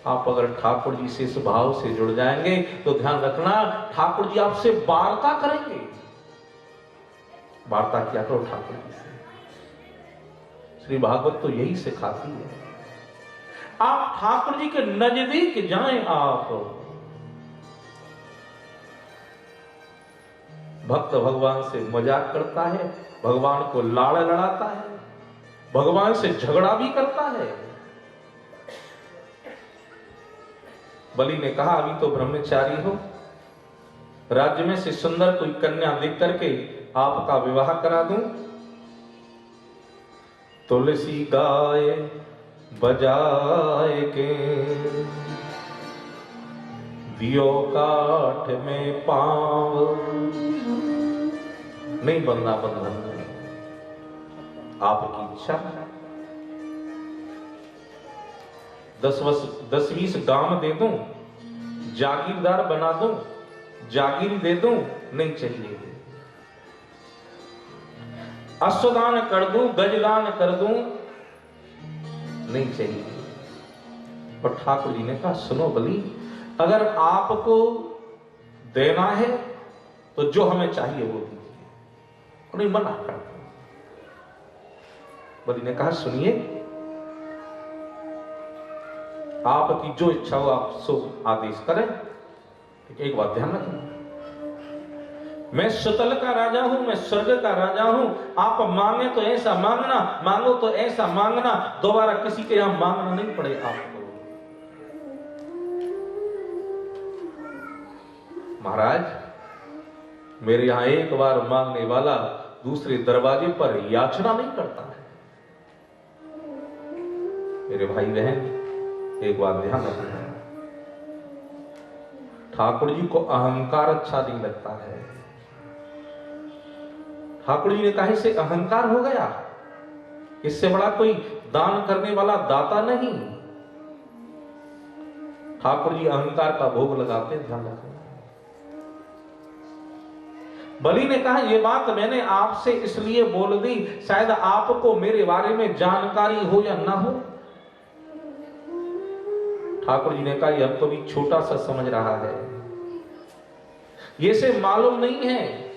आप अगर ठाकुर जी से इस भाव से जुड़ जाएंगे तो ध्यान रखना, ठाकुर जी आपसे वार्ता करेंगे। वार्ता किया करो ठाकुर जी से। श्री भागवत तो यही सिखाती है, आप ठाकुर जी के नजदीक जाएं। आप भक्त भगवान से मजाक करता है, भगवान को लाड़ लड़ाता है, भगवान से झगड़ा भी करता है। बलि ने कहा अभी तो ब्रह्मचारी हो, राज्य में से सुंदर कोई कन्या देख करके आपका विवाह करा दूं। तुलसी गाय बजाए के दियो काठ में पांव, नहीं बनना बंधन में, आपकी इच्छा। 10-20 गांव दे दूं, जागीरदार बना दूं, जागीर दे दूं, नहीं चाहिए। अश्वदान कर दूं, गजदान कर दूं, नहीं चाहिए। और ठाकुर जी ने कहा सुनो बलि, अगर आपको देना है तो जो हमें चाहिए वो दीजिए, उन्हें मना कर दो। बलि ने कहा सुनिए, आपकी जो इच्छा हो आप सो आदेश करें। एक बात ध्यान रखना, मैं सुतल का राजा हूं, मैं स्वर्ग का राजा हूं। आप मांगे तो ऐसा मांगना, मांगो तो ऐसा मांगना, दोबारा किसी के यहां मांगना नहीं पड़े आपको। महाराज, मेरे यहां एक बार मांगने वाला दूसरे दरवाजे पर याचना नहीं करता है। मेरे भाई बहन, एक बात ध्यान रखना, ठाकुर जी को अहंकार अच्छा नहीं लगता है। ठाकुर जी ने कहा इससे अहंकार हो गया, इससे बड़ा कोई दान करने वाला दाता नहीं। ठाकुर जी अहंकार का भोग लगाते, ध्यान रखना। बलि ने कहा यह बात मैंने आपसे इसलिए बोल दी, शायद आपको मेरे बारे में जानकारी हो या ना हो। ठाकुर जी ने कहा यह तो भी छोटा सा समझ रहा है, ये से मालूम नहीं है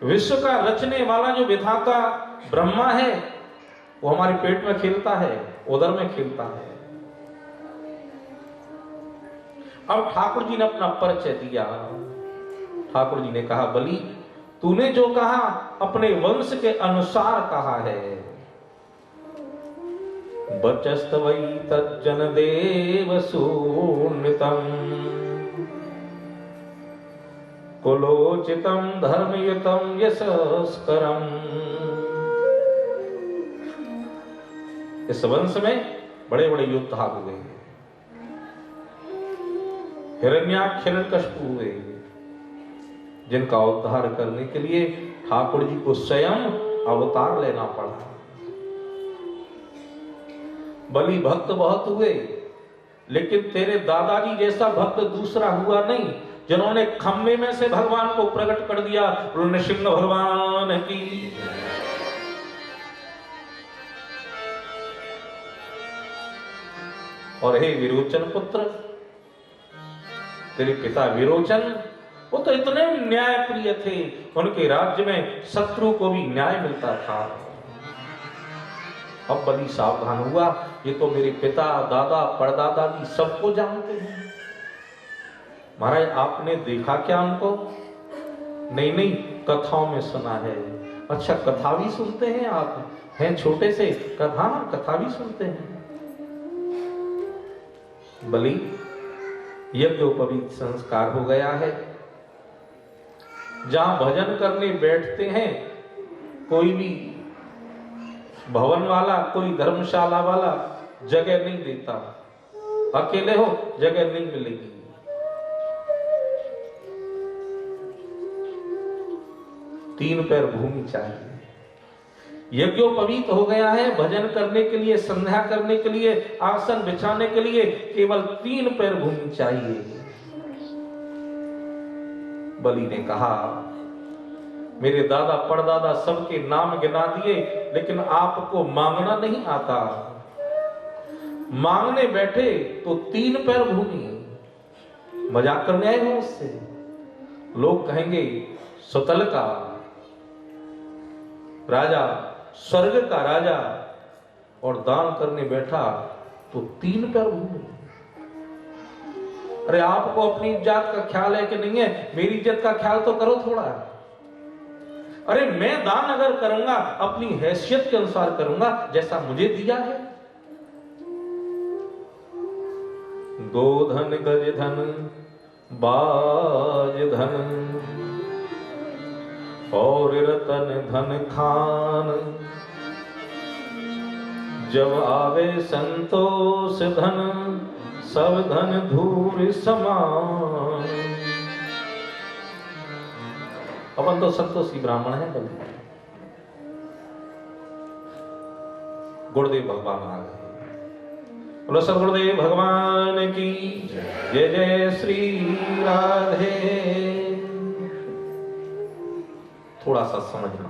विश्व का रचने वाला जो विधाता ब्रह्मा है वो हमारे पेट में खेलता है, उदर में खेलता है। अब ठाकुर जी ने अपना परिचय दिया। ठाकुर जी ने कहा बलि, तूने जो कहा अपने वंश के अनुसार कहा है। बचस्तवै तज्जन देव सूर्णितम कुलोचितम धर्मयुतम यशस्करम। इस वंश में बड़े बड़े योद्धा हुए, हिरण्याक्ष हिरण्यकशिपु हुए, जिनका उद्धार करने के लिए ठाकुर जी को स्वयं अवतार लेना पड़ा। बलि भक्त बहुत हुए, लेकिन तेरे दादाजी जैसा भक्त दूसरा हुआ नहीं, जिन्होंने खम्भे में से भगवान को प्रकट कर दिया। नृसिंह भगवान की। और हे विरोचन पुत्र, तेरे पिता विरोचन वो तो इतने न्याय प्रिय थे, उनके राज्य में शत्रु को भी न्याय मिलता था। अब बलि सावधान हुआ, ये तो मेरे पिता दादा परदादा भी सबको जानते हैं। महाराज आपने देखा क्या उनको? नहीं नहीं, कथाओं में सुना है। अच्छा कथा भी सुनते हैं आप? हैं छोटे से कथा भी सुनते हैं। बलि यज्ञोपवीत संस्कार हो गया है, जहां भजन करने बैठते हैं कोई भी भवन वाला, कोई धर्मशाला वाला जगह नहीं देता। अकेले हो जगह नहीं मिलेगी। तीन पैर भूमि चाहिए। यज्ञोपवीत हो गया है, भजन करने के लिए, संध्या करने के लिए, आसन बिछाने के लिए केवल 3 पैर भूमि चाहिए। बलि ने कहा मेरे दादा परदादा सबके नाम गिना दिए, लेकिन आपको मांगना नहीं आता। मांगने बैठे तो 3 पैर भूमि। मजाक करने आए हो उससे? लोग कहेंगे सुतल का राजा, स्वर्ग का राजा, और दान करने बैठा तो 3 पैर भूमि। अरे आपको अपनी इज्जत का ख्याल है कि नहीं है? मेरी इज्जत का ख्याल तो करो थोड़ा। अरे मैं दान अगर करूंगा अपनी हैसियत के अनुसार करूंगा, जैसा मुझे दिया है। गोधन गज धन बाज धन और रतन धन खान, जब आवे संतोष धन सब धन धूर समान। अपन तो संतोषी ब्राह्मण है। गुरुदेव भगवान आ गए। बोलो सब गुरुदेव भगवान की जय। जय श्री राधे। थोड़ा सा समझना,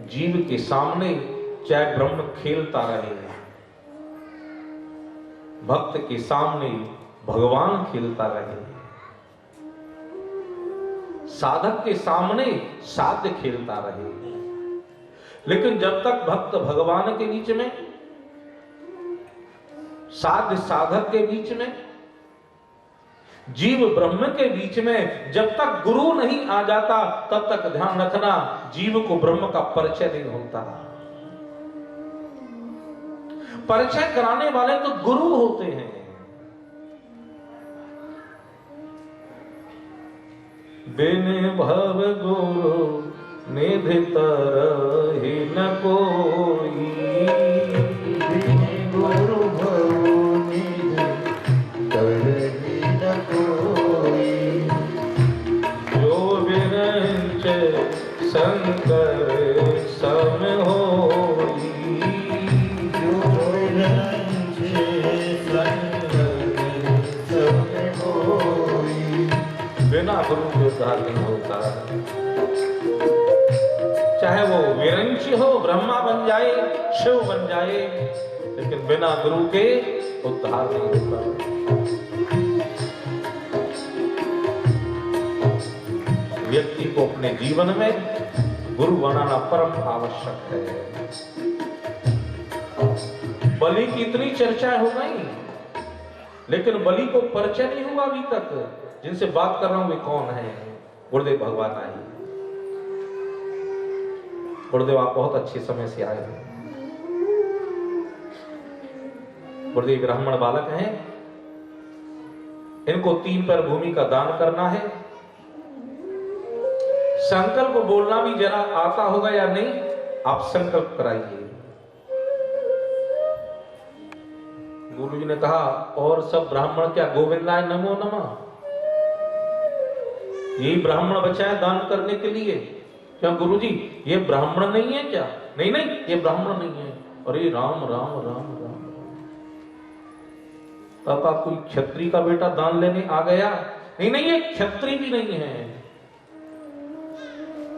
जीव के सामने चाहे ब्रह्म खेलता रहे, भक्त के सामने भगवान खेलता रहे, साधक के सामने साध्य खेलता रहे, लेकिन जब तक भक्त भगवान के बीच में, साध्य साधक के बीच में, जीव ब्रह्म के बीच में जब तक गुरु नहीं आ जाता, तब तक ध्यान रखना जीव को ब्रह्म का परिचय नहीं होता। परिचय कराने वाले तो गुरु होते हैं। बिन भव गुरु निधि तरहि न कोई, बिन गुरु भव निधि तरहि न कोई, जो विरंच शंकर सम होई, जो विरंच शंकर सम होई। बिना गुरु के उद्धार नहीं होता। चाहे वो विरंची हो, ब्रह्मा बन जाए, शिव बन जाए, लेकिन बिना गुरु के उद्धार नहीं होता। व्यक्ति को अपने जीवन में गुरु बनाना परम आवश्यक है। बलि की इतनी चर्चा हो गई, लेकिन बलि को परिचय नहीं हुआ अभी तक। जिनसे बात कर रहा हूं वे कौन है? गुरुदेव भगवान आए। गुरुदेव आप बहुत अच्छे समय से आए हैं। गुरुदेव ब्राह्मण बालक हैं, इनको 3 पैर भूमि का दान करना है। संकल्प बोलना भी जरा आता होगा या नहीं, आप संकल्प कराइए। गुरु जी ने कहा, और सब ब्राह्मण क्या गोविंदाय नमो नमः, यही ब्राह्मण बचा है दान करने के लिए? क्या गुरु जी ये ब्राह्मण नहीं है क्या? नहीं नहीं, ये ब्राह्मण नहीं है। अरे राम राम राम राम। तब आप कोई क्षत्रिय का बेटा दान लेने आ गया? नहीं नहीं, ये क्षत्रिय भी नहीं है।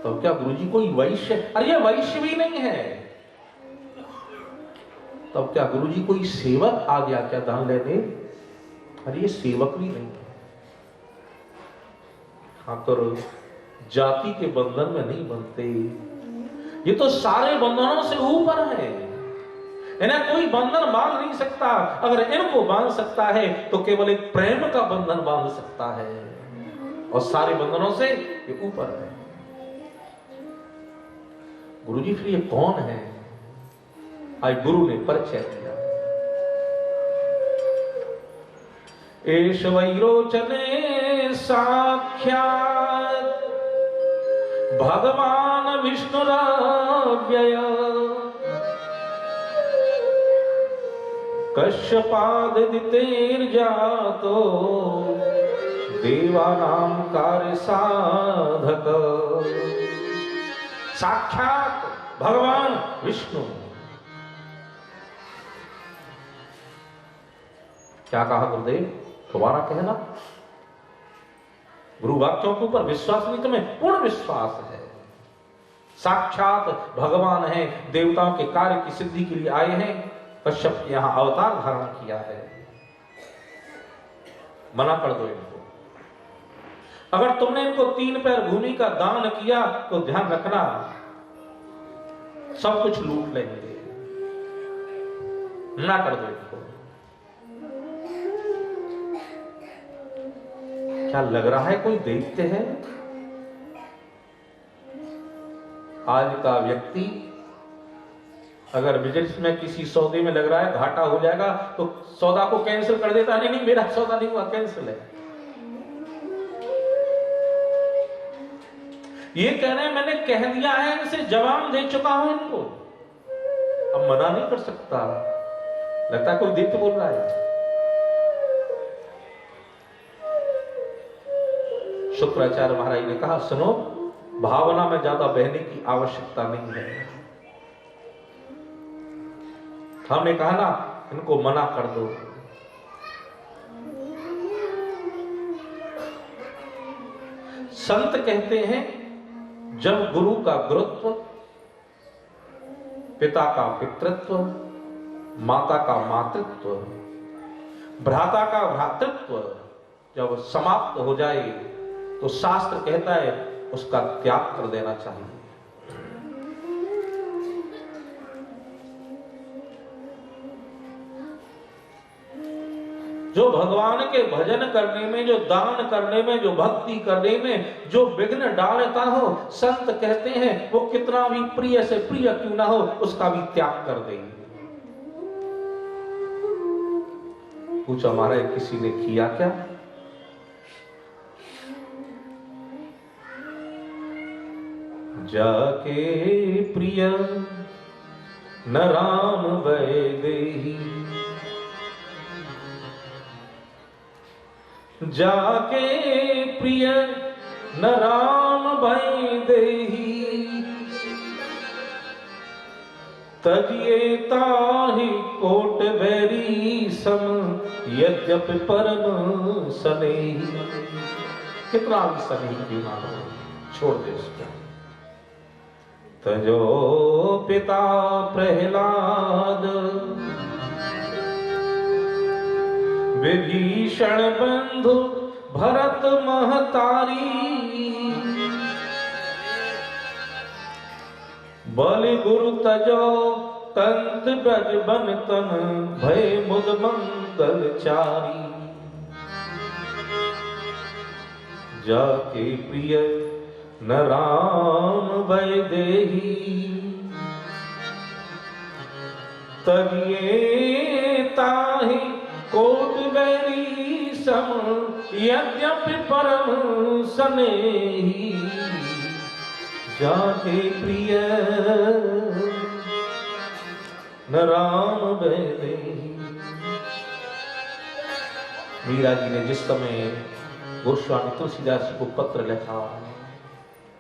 तो क्या गुरु जी कोई वैश्य? अरे ये वैश्य भी नहीं है। तब क्या गुरु जी कोई सेवक आ गया क्या दान लेने? अरे ये सेवक भी नहीं है। आकर जाति के बंधन में नहीं बनते, ये तो सारे बंधनों से ऊपर है। इन्हें कोई बंधन बांध नहीं सकता। अगर इनको बांध सकता है तो केवल एक प्रेम का बंधन बांध सकता है, और सारे बंधनों से ये ऊपर है। गुरुजी फिर ये कौन है? आज गुरु ने परिचय दिया। एष वैरोचने साक्षात् भगवान विष्णुरव्यय, कश्यपादितेर्जातो देवानां कार्य साधक। साक्षात भगवान विष्णु। क्या कहा गुरुदेव? दोबारा कहना। गुरु वाक्यों के ऊपर विश्वास नहीं, तुम्हें पूर्ण विश्वास है। साक्षात भगवान हैं, देवताओं के कार्य की सिद्धि के लिए आए हैं, कश्यप यहां अवतार धारण किया है। मना कर दो इनको। अगर तुमने इनको 3 पैर भूमि का दान किया तो ध्यान रखना सब कुछ लूट लेंगे। मना कर दो इनको। क्या लग रहा है कोई देखते हैं? आज का व्यक्ति अगर बिजनेस में किसी सौदे में लग रहा है घाटा हो जाएगा तो सौदा को कैंसिल कर देता है। नहीं मेरा सौदा नहीं हुआ, कैंसिल है। ये कह रहे हैं मैंने कह दिया है, इनसे जवाब दे चुका हूं इनको, अब मना नहीं कर सकता। लगता है कोई देख के बोल रहा है। शुक्राचार्य महाराज ने कहा सुनो, भावना में ज्यादा बहने की आवश्यकता नहीं है। हमने कहा ना इनको मना कर दो। संत कहते हैं जब गुरु का गुरुत्व, पिता का पितृत्व, माता का मातृत्व, भ्राता का भ्रातृत्व जब समाप्त हो जाए तो शास्त्र कहता है उसका त्याग कर देना चाहिए। जो भगवान के भजन करने में, जो दान करने में, जो भक्ति करने में जो विघ्न डालता हो, संत कहते हैं वो कितना भी प्रिय से प्रिय क्यों ना हो उसका भी त्याग कर देंगे। पूछा महाराज किसी ने किया क्या? जाके प्रिय न राम वैदेही, जाके प्रिय न राम वैदेही, तजिए ताहि कोट बैरी सम यद्यपि परम सनेही। कितना भी सनेही क्यों ना हो, छोड़ दे उसको। तजो पिता प्रहलाद, विभीषण बंधु भरत महतारी, बलि गुरु तजो कंत ब्रज बन तन, भय मुद मंगल चारी। जाके प्रिय न राम वैदेही, तजिए ताहि कोट बैरी सम यद्यपि परम सनेही। जाके प्रिय न राम वैदेही। मीरा जी ने जिस समय गोस्वामी तुलसीदास को पत्र लिखा,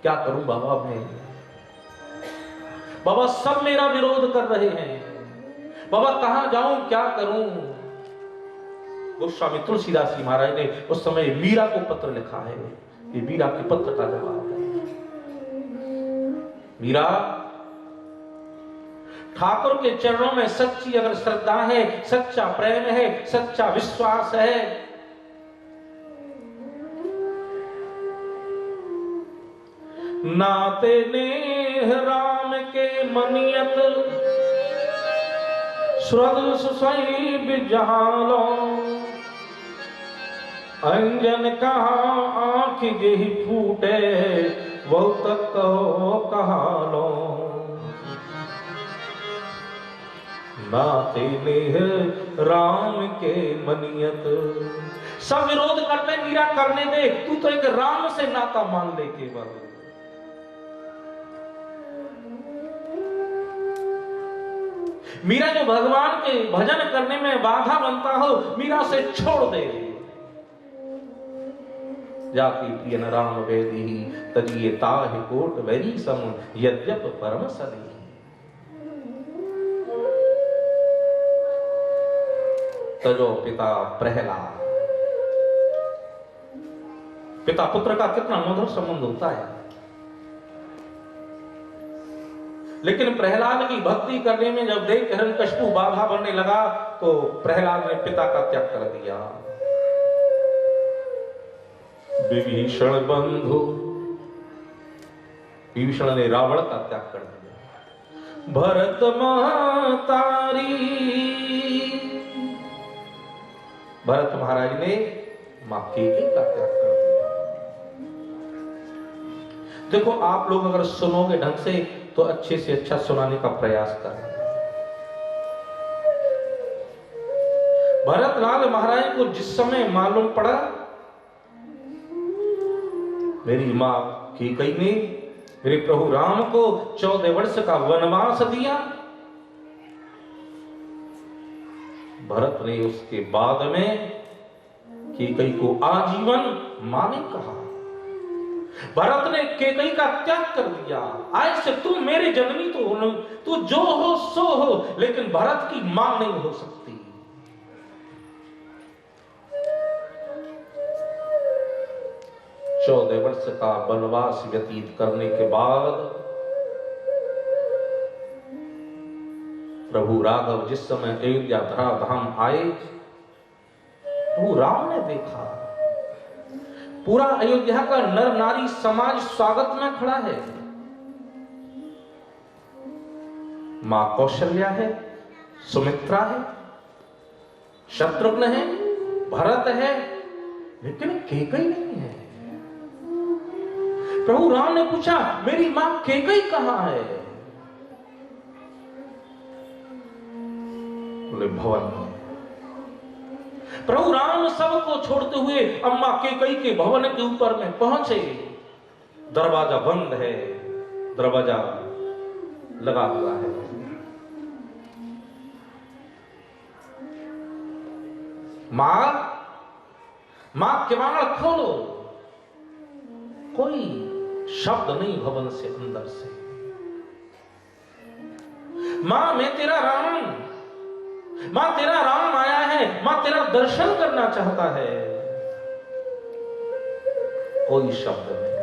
क्या करूं बाबा मैं, बाबा सब मेरा विरोध कर रहे हैं, बाबा कहां जाऊं क्या करूं। गोस्वामी तुलसीदास जी महाराज ने उस समय मीरा को पत्र लिखा है। ये मीरा के पत्र का जवाब है। मीरा, ठाकुर के चरणों में सच्ची अगर श्रद्धा है, सच्चा प्रेम है, सच्चा विश्वास है, नाते नेह राम के मनियत, स्वर्ग सुसई बिजहालो, अंजन कहा आंख जेहि फूटे, वो तक कहो कहालो। नाते नेह राम के मनियत। सब विरोध करते, मीरा करने दे, तू तो एक राम से नाता मान ले केवल। मीरा जो भगवान के भजन करने में बाधा बनता हो, मीरा से छोड़ दे। जाति प्रिय न राम वैदेही, तजिए ताहि कोट बैरी सम यद्यप परम सनेही। तजो पिता प्रहलाद। पिता पुत्र का कितना मधुर संबंध होता है। लेकिन प्रहलाद की भक्ति करने में जब देख हिरण्यकशिपु बाधा बनने लगा तो प्रहलाद ने पिता का त्याग कर दिया। विभीषण बंधु, विभीषण ने रावण का त्याग कर दिया। भरत महतारी, भरत महाराज ने मां कैकेयी का त्याग कर दिया। देखो आप लोग अगर सुनोगे ढंग से तो अच्छे से अच्छा सुनाने का प्रयास करें। भरतलाल महाराज को जिस समय मालूम पड़ा मेरी मां कैकेयी ने मेरे प्रभु राम को 14 वर्ष का वनवास दिया, भरत ने उसके बाद में कैकेयी को आजीवन मां ने कहा। भरत ने कैकेयी का त्याग कर दिया। आज से तू मेरी जननी तो हो, तू जो हो सो हो, लेकिन भरत की मां नहीं हो सकती। चौदह वर्ष का वनवास व्यतीत करने के बाद प्रभु राघव जिस समय अयोध्या धराधाम आए, प्रभु राम ने देखा पूरा अयोध्या का नर नारी समाज स्वागत में खड़ा है। मां कौशल्या है, सुमित्रा है, शत्रुघ्न है, भरत है, लेकिन कैकेयी नहीं है। प्रभु राम ने पूछा मेरी मां कैकेयी कहां है? बोले भवन में। प्रभु राम सबको छोड़ते हुए अम्मा कैकेयी के भवन के ऊपर में पहुंचे। दरवाजा बंद है, दरवाजा लगा हुआ है। मां किवाड़ खोलो। कोई शब्द नहीं भवन से अंदर से। मां मैं तेरा राम, मां तेरा राम आया है, मां तेरा दर्शन करना चाहता है। कोई शब्द नहीं।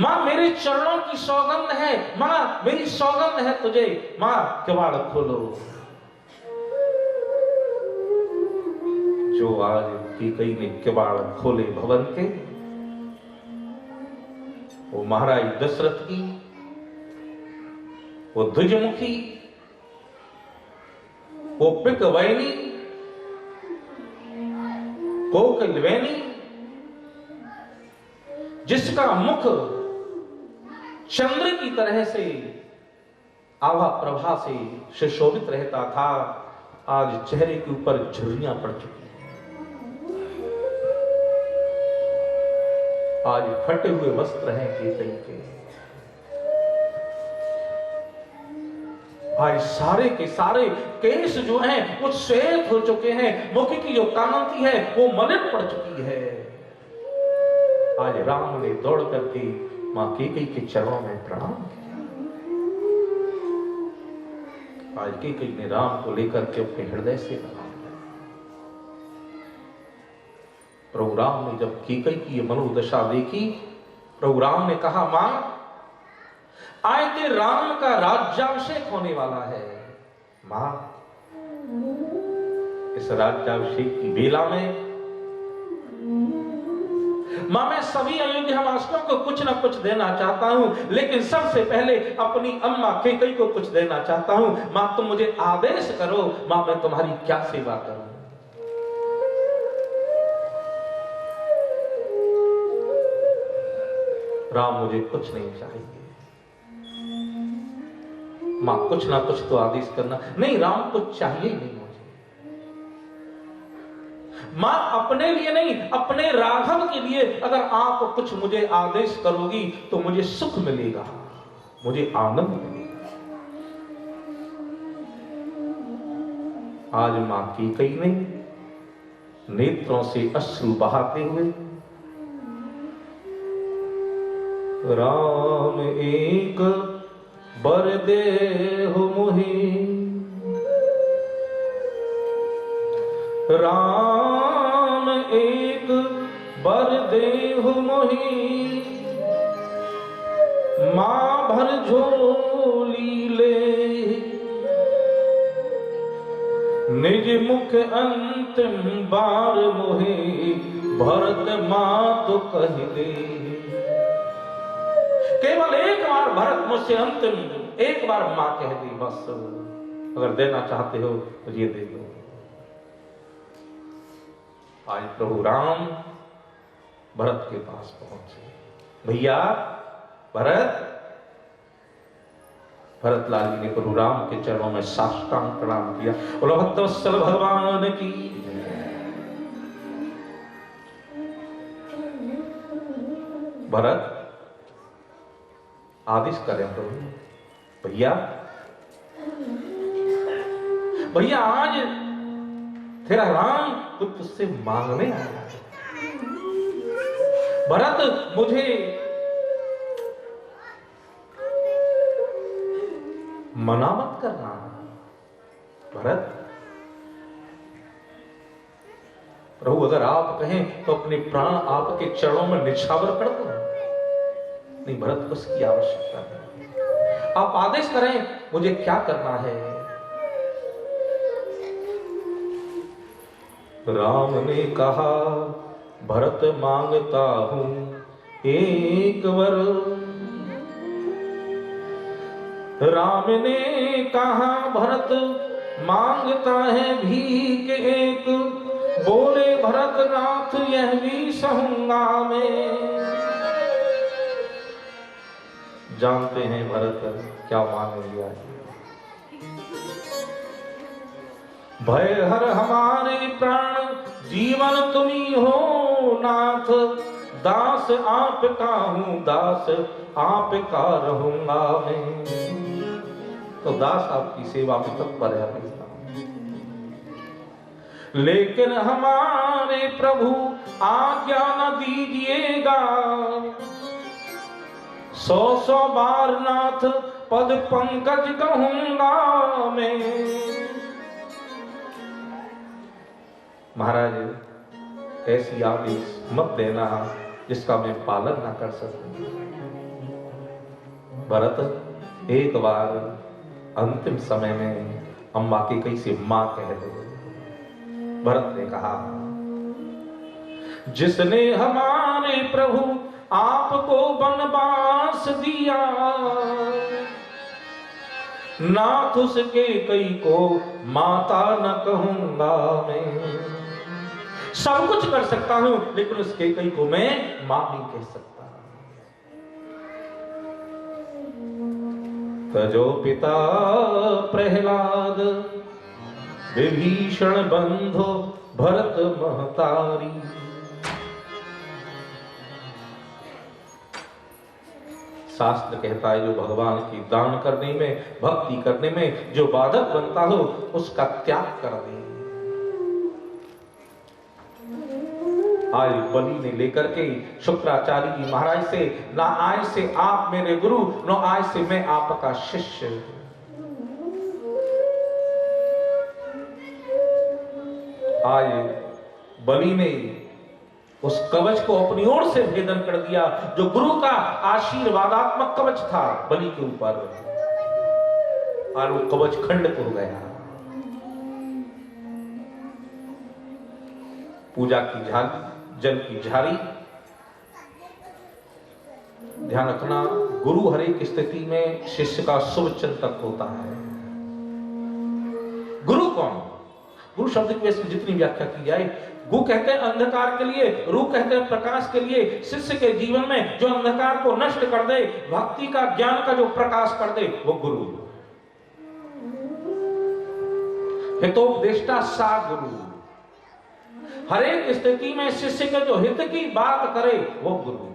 मां मेरे चरणों की सौगंध है, मां मेरी सौगंध है तुझे, मां किवाड़ खोलो। जो आज कैकेयी ने किवाड़ खोले भवन के, वो महाराज दशरथ की, वो द्विजमुखी, वो पिकवैनी, कोकिलवैनी, जिसका मुख चंद्र की तरह से आभा प्रभा से सुशोभित रहता था, आज चेहरे के ऊपर झुर्रियां पड़ चुकी हैं। आज फटे हुए वस्त्र हैं कैकेयी के। आज सारे के सारे केस जो हैं वो श्वेत हो चुके हैं, मुख की जो कांति है वो मलिन पड़ चुकी है। आज राम ने दौड़ करके मां कैकेयी के चरणों में प्रणाम किया। आज कैकेयी ने राम को लेकर के अपने हृदय से लगा लिया। प्रभु राम ने जब कैकेयी की मनोदशा देखी, प्रभु राम ने कहा मां आज के राम का राज्याभिषेक होने वाला है। मां इस राज्याभिषेक की बेला में मां मैं सभी अयोध्या वासियों को कुछ ना कुछ देना चाहता हूं, लेकिन सबसे पहले अपनी अम्मा कैकेयी को कुछ देना चाहता हूं। मां तुम मुझे आदेश करो, मां मैं तुम्हारी क्या सेवा करूं। राम मुझे कुछ नहीं चाहिए। मां कुछ ना कुछ तो आदेश करना। नहीं राम कुछ चाहिए ही नहीं मुझे। मां अपने लिए नहीं, अपने राघव के लिए अगर आप कुछ मुझे आदेश करोगी तो मुझे सुख मिलेगा, मुझे आनंद मिलेगा। आज मां कैकेयी ने नेत्रों से अश्रु बहाते हुए राम एक बर देहु मोहि, राम एक बर देहु मोहि, माँ भर झोली ले, निज मुख अंतिम बार मोहे, भरत माँ तो कह दे। केवल एक बार भरत मुझसे अंतिम एक बार माँ कह दी, बस। अगर देना चाहते हो तो ये दे दो। आज प्रभु राम भरत के पास पहुंचे। भैया भरत, भरत लाल जी ने प्रभु राम के चरणों में साष्टांग प्रणाम किया। बोलो भक्तवत्सल भगवान की। भरत आदेश करें प्रभु, भैया भैया आज तेरा राम कुछ तुझसे मांगने आया है। भरत मुझे मना मत करना। भरत प्रभु अगर आप कहें तो अपने प्राण आपके चरणों में निछावर कर दूं। नहीं भरत, उसकी आवश्यकता नहीं। आप आदेश करें मुझे क्या करना है। राम ने कहा भरत मांगता हूं एक वर। राम ने कहा भरत मांगता है भीख एक। बोले भरत नाथ यह भी सहूंगा मैं। जानते हैं भरत क्या मांग लिया है। भय हर हमारे प्राण जीवन तुम्ही हो नाथ। दास आपका हूं दास आपका रहूंगा मैं। तो दास आपकी सेवा में तत्पर है। लेकिन हमारे प्रभु आज्ञा न दीजिएगा। 100 बार नाथ पद पंकज कहूंगा मैं। महाराज ऐसी आदेश मत देना जिसका मैं पालन ना कर सकूं। भरत एक बार अंतिम समय में अम्मा की कैसी मां कह दो। भरत ने कहा जिसने हमारे प्रभु आपको वनवास दिया। नाथ उसके कई को माता न कहूंगा मैं। सब कुछ कर सकता हूं लेकिन उसके कई को मैं मां नहीं कह सकता। तजो पिता प्रहलाद विभीषण बंधो भरत महतारी। शास्त्र कहता है जो भगवान की दान करने में भक्ति करने में जो बाधक बनता हो उसका त्याग कर दे। आज बलि ने लेकर के शुक्राचार्य जी महाराज से ना आज से आप मेरे गुरु न आज से मैं आपका शिष्य। आज बलि ने उस कवच को अपनी ओर से भेदन कर दिया जो गुरु का आशीर्वादात्मक कवच था बलि के ऊपर। और वो कवच खंडित हो गया। पूजा की झाली जल की झारी। ध्यान रखना गुरु हर एक स्थिति में शिष्य का शुभ चिंतक होता है। गुरु कौन? गुरु शब्द की जितनी व्याख्या की जाए, गु कहते हैं अंधकार के लिए, रू कहते हैं प्रकाश के लिए। शिष्य के जीवन में जो अंधकार को नष्ट कर दे, भक्ति का ज्ञान का जो प्रकाश कर दे वो गुरु। हितोपदेष्टा सा गुरु। हर एक स्थिति में शिष्य के जो हित की बात करे वो गुरु।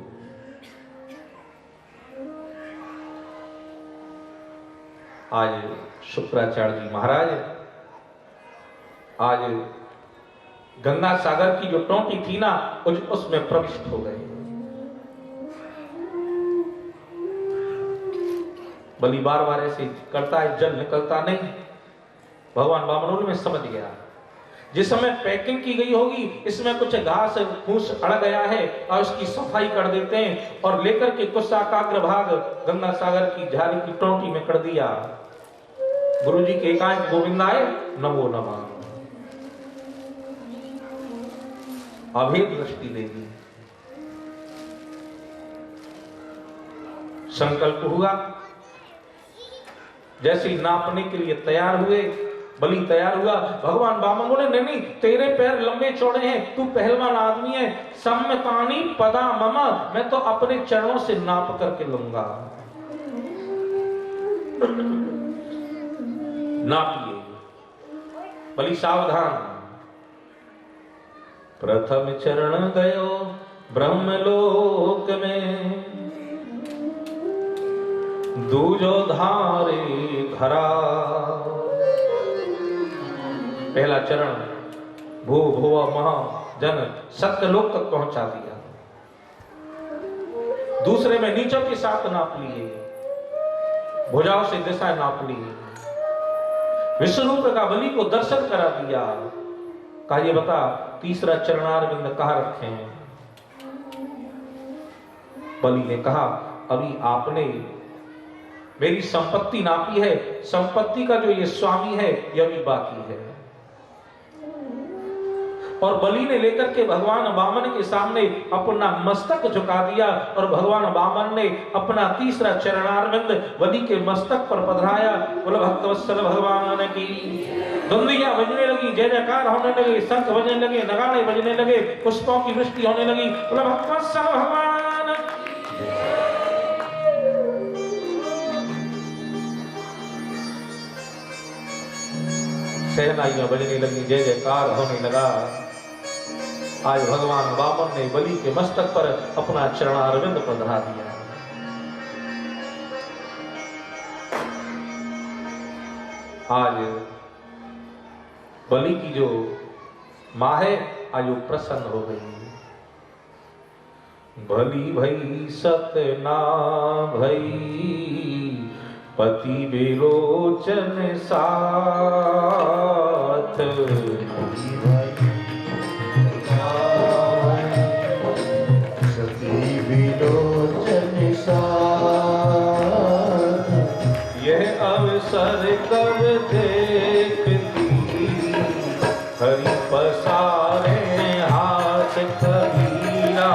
आज शुक्राचार्य जी महाराज आज गंगा सागर की जो टोटी थी ना उसमें प्रविष्ट हो गए। बलि बार बार ऐसे करता है, जल निकलता नहीं। भगवान वामनोल में समझ गया जिसमें पैकिंग की गई होगी इसमें कुछ घास फूस अड़ गया है और उसकी सफाई कर देते हैं और लेकर के कुछ एकाग्र भाग गंगा सागर की झारी की टोंटी में कर दिया। गुरु जी के एकांत गोविंदाय नमो नमः। अभेद दृष्टि देगी। संकल्प हुआ, जैसे ही नापने के लिए तैयार हुए, बलि तैयार हुआ, भगवान वामन बोले नहीं तेरे पैर लंबे चौड़े हैं, तू पहलवान आदमी है, सम्मतानी पदा ममा, मैं तो अपने चरणों से नाप करके लूंगा। नापिए। बलि सावधान। प्रथम चरण गयो ब्रह्मलोक में, दूजो धारे धरा। पहला चरण भू भुव महा जन सत्यलोक तक पहुंचा दिया। दूसरे में नीचों के साथ नाप लिए, भुजाओं से दिशा नाप ली, विश्वरूप का बलि को दर्शन करा दिया। कहा ये बता तीसरा चरणारविंद कहां रखे हैं? बलि ने कहा अभी आपने मेरी संपत्ति नापी है, संपत्ति का जो ये स्वामी है यह भी बाकी है। और बलि ने लेकर के भगवान वामन के सामने अपना मस्तक झुका दिया और भगवान वामन ने अपना तीसरा चरणारविंद बलि के मस्तक पर पधराया। बोला भक्तवत्सल भगवान की। धुंधियां बजने लगी, जय जयकार होने लगे, शंख बजने लगे, नगाड़े बजने लगे, पुष्पों की वृष्टि होने लगी। बोला भक्तवत्सल भगवान। शहनाइयां बजने लगी, जय जयकार होने लगा। आज भगवान वामन ने बलि के मस्तक पर अपना चरणारविंद पधरा दिया। आज बलि की जो मां है आज वो प्रसन्न हो गई। बलि भई सतना भई, पति विरोचन साथ। यह अवसर कब देखती, हरि पसारे हाथ कबीरा,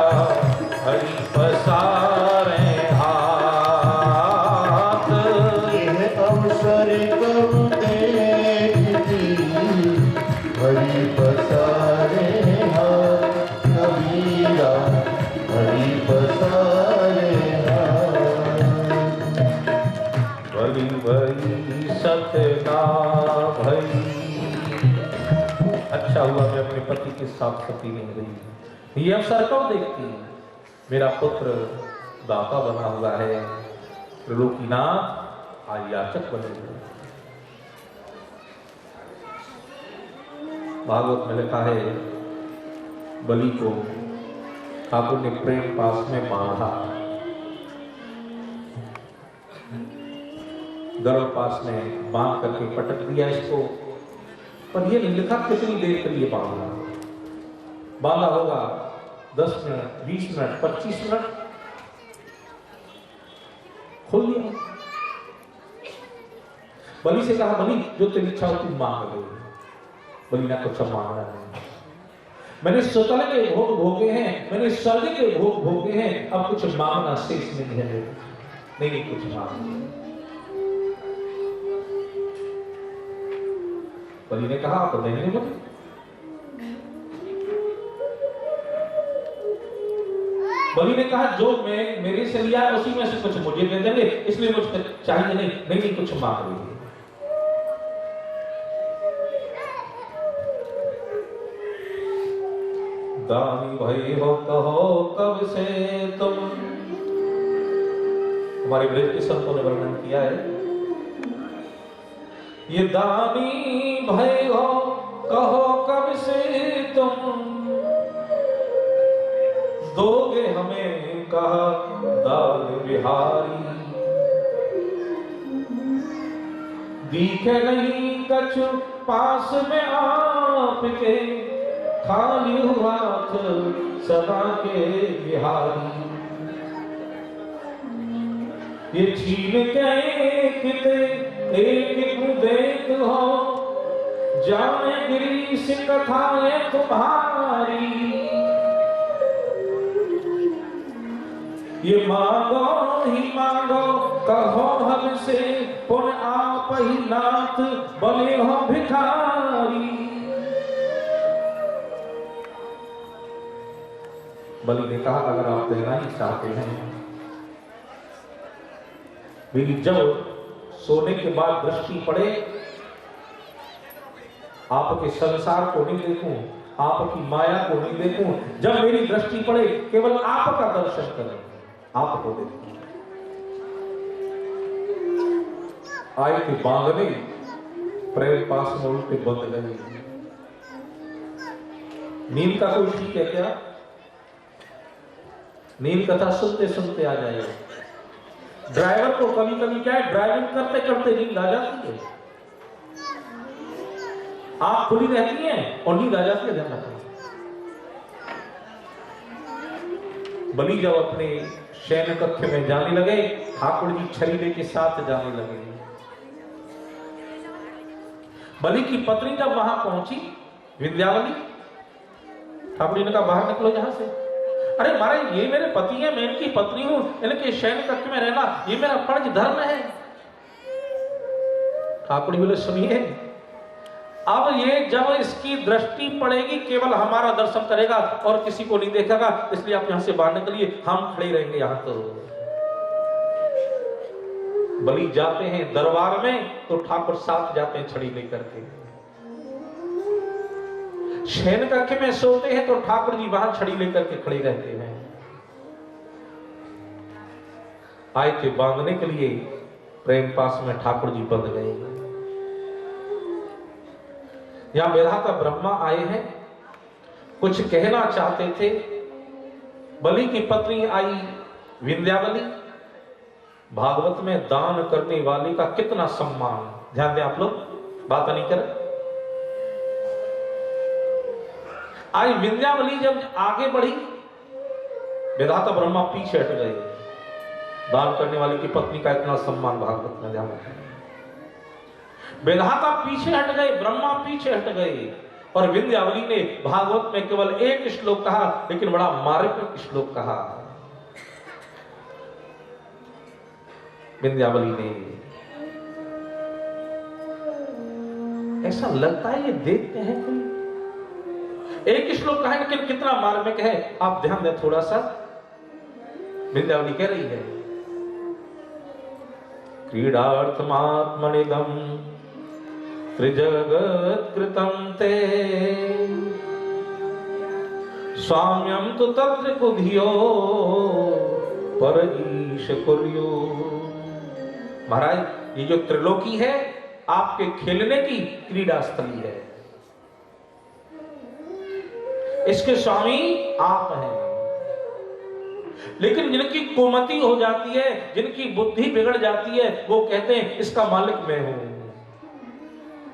हरि पसारे हाथ। यह अवसर कब देखती, हरि पसारे हाथ कबीरा, हरि पसारे हाथ। बलि भई सतना भई। अच्छा हुआ मैं अपने पति के साथ सती नहीं गई। ये अवसर कब देखती, मेरा पुत्र दाता बना हुआ है, त्रिलोकीनाथ आज याचक बने हुए। भागवत में लिखा है बलि को ठाकुर ने प्रेम पास में बांधा, गरुड़ पास में बांध करके पटक दिया इसको, पर यह नहीं लिखा कितनी देर के लिए बांधा। बांधा होगा 10 मिनट, 20 मिनट, 25 मिनट, खोल दिया। बलि से कहा बलि जो तेरी इच्छा हो तुम मांग लो। बलि ने कुछ मांगना नहीं, मैंने सुतल के भोग भोगे हैं, मैंने स्वर्ग के भोग भोगे हैं, अब कुछ मांगना शेष नहीं है। नहीं कुछ मांगना। बलि ने कहा आप देंगे मुझे? बलि ने कहा जो मैं मेरे से लिया है उसी में से कुछ मुझे दे देंगे, इसलिए मुझे चाहिए नहीं कुछ मांग लीजिए। दानी भाई हो कहो कब से तुम। हमारे ब्रज के संतों ने वर्णन किया है, ये दानी भाई हो कहो कब से तुम, दोगे हमें कहा दाल बिहारी। दिखे नहीं कछु पास में आ आपके खाली हाथ सदा के बिहारी। ये छीन के किते एक देख हो, जाने गिरीश कथाएं तुम्हारी। ये मांगो ही मांगो कहो हमसे, पुन आप ही नाथ बने हो भिखारी। बलि ने कहा अगर आप देना ही चाहते हैं, मेरी जब सोने के बाद दृष्टि पड़े, आपके संसार को नहीं देखूं, आपकी माया को नहीं देखूं, जब मेरी दृष्टि पड़े केवल आपका दर्शन करें, आपको देखूं। आए के बांधने प्रेम पास में उल्टे बंद गए। नींद का कोई ठीक है क्या? नींद कथा सुनते सुनते आ जाएगा। ड्राइवर को कभी कभी क्या है, ड्राइविंग करते करते नींद आ जाती है। आंख खुली रहती है और नींद आ जाती है, ध्यान रखना। बलि जब अपने शयन कक्ष में जाने लगे, ठाकुर जी छरीले के साथ जाने लगे। बलि की पत्नी जब वहां पहुंची, विंध्यावली, ठाकुर जी ने कहा बाहर निकलो यहां से। अरे महाराज ये मेरे पति है, मैं इनकी पत्नी हूं, इनके शयन कक्ष में रहना ये मेरा फर्ज धर्म है। ठाकुर जी बोले सुनिए, अब ये जब इसकी दृष्टि पड़ेगी केवल हमारा दर्शन करेगा और किसी को नहीं देखेगा, इसलिए आप यहां से बाहर निकलिए, हम खड़े रहेंगे यहां। तो बलि जाते हैं दरबार में तो ठाकुर साथ जाते हैं छड़ी लेकर के। शयन कक्ष में सोते हैं तो ठाकुर जी वहां छड़ी लेकर के खड़े रहते हैं। आए थे बांधने के लिए, प्रेम पास में ठाकुर जी बंध गए। यहां विधाता ब्रह्मा आए हैं, कुछ कहना चाहते थे। बलि की पत्नी आई विंध्यावली। भागवत में दान करने वाले का कितना सम्मान, ध्यान दें आप लोग, बात नहीं करें। आई विंध्यावली जब आगे बढ़ी, विधाता ब्रह्मा पीछे हट गए। दान करने वाले की पत्नी का इतना सम्मान भागवत में, ध्यान रखें। विधाता पीछे हट गए, ब्रह्मा पीछे हट गए, और विंध्यावली ने भागवत में केवल एक श्लोक कहा, लेकिन बड़ा मार्मिक श्लोक कहा। विंध्यावली ने, ऐसा लगता है ये देखते हैं कोई, एक श्लोक कहा लेकिन कितना मार्मिक है, आप ध्यान दें थोड़ा सा। विंध्यावली कह रही है, क्रीडार्थमात्मनिदं त्रिजगत् कृतं ते, स्वाम्यं तु तत्र कुधियो पर ईश कुर्यो। महाराज ये जो त्रिलोकी है आपके खेलने की क्रीड़ा स्थली है, इसके स्वामी आप हैं। लेकिन जिनकी कुमति हो जाती है, जिनकी बुद्धि बिगड़ जाती है, वो कहते हैं इसका मालिक मैं हूं।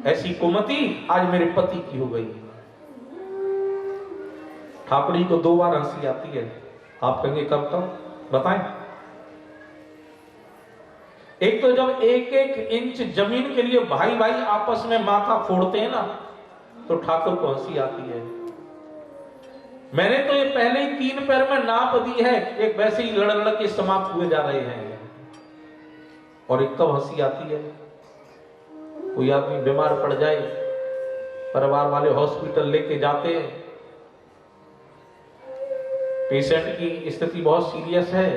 ऐसी कुमति आज मेरे पति की हो गई। ठाकुर जी को 2 बार हंसी आती है, आप कहेंगे कब कब बताएं। एक तो जब 1-1 इंच जमीन के लिए भाई भाई आपस में माथा फोड़ते हैं ना, तो ठाकुर को हंसी आती है। मैंने तो ये पहले ही 3 पैर में नाप दी है, एक वैसे ही लड़ लड़ के समाप्त हुए जा रहे हैं। और एक कब हंसी आती है, कोई आदमी बीमार पड़ जाए, परिवार वाले हॉस्पिटल लेके जाते हैं, पेशेंट की स्थिति बहुत सीरियस है,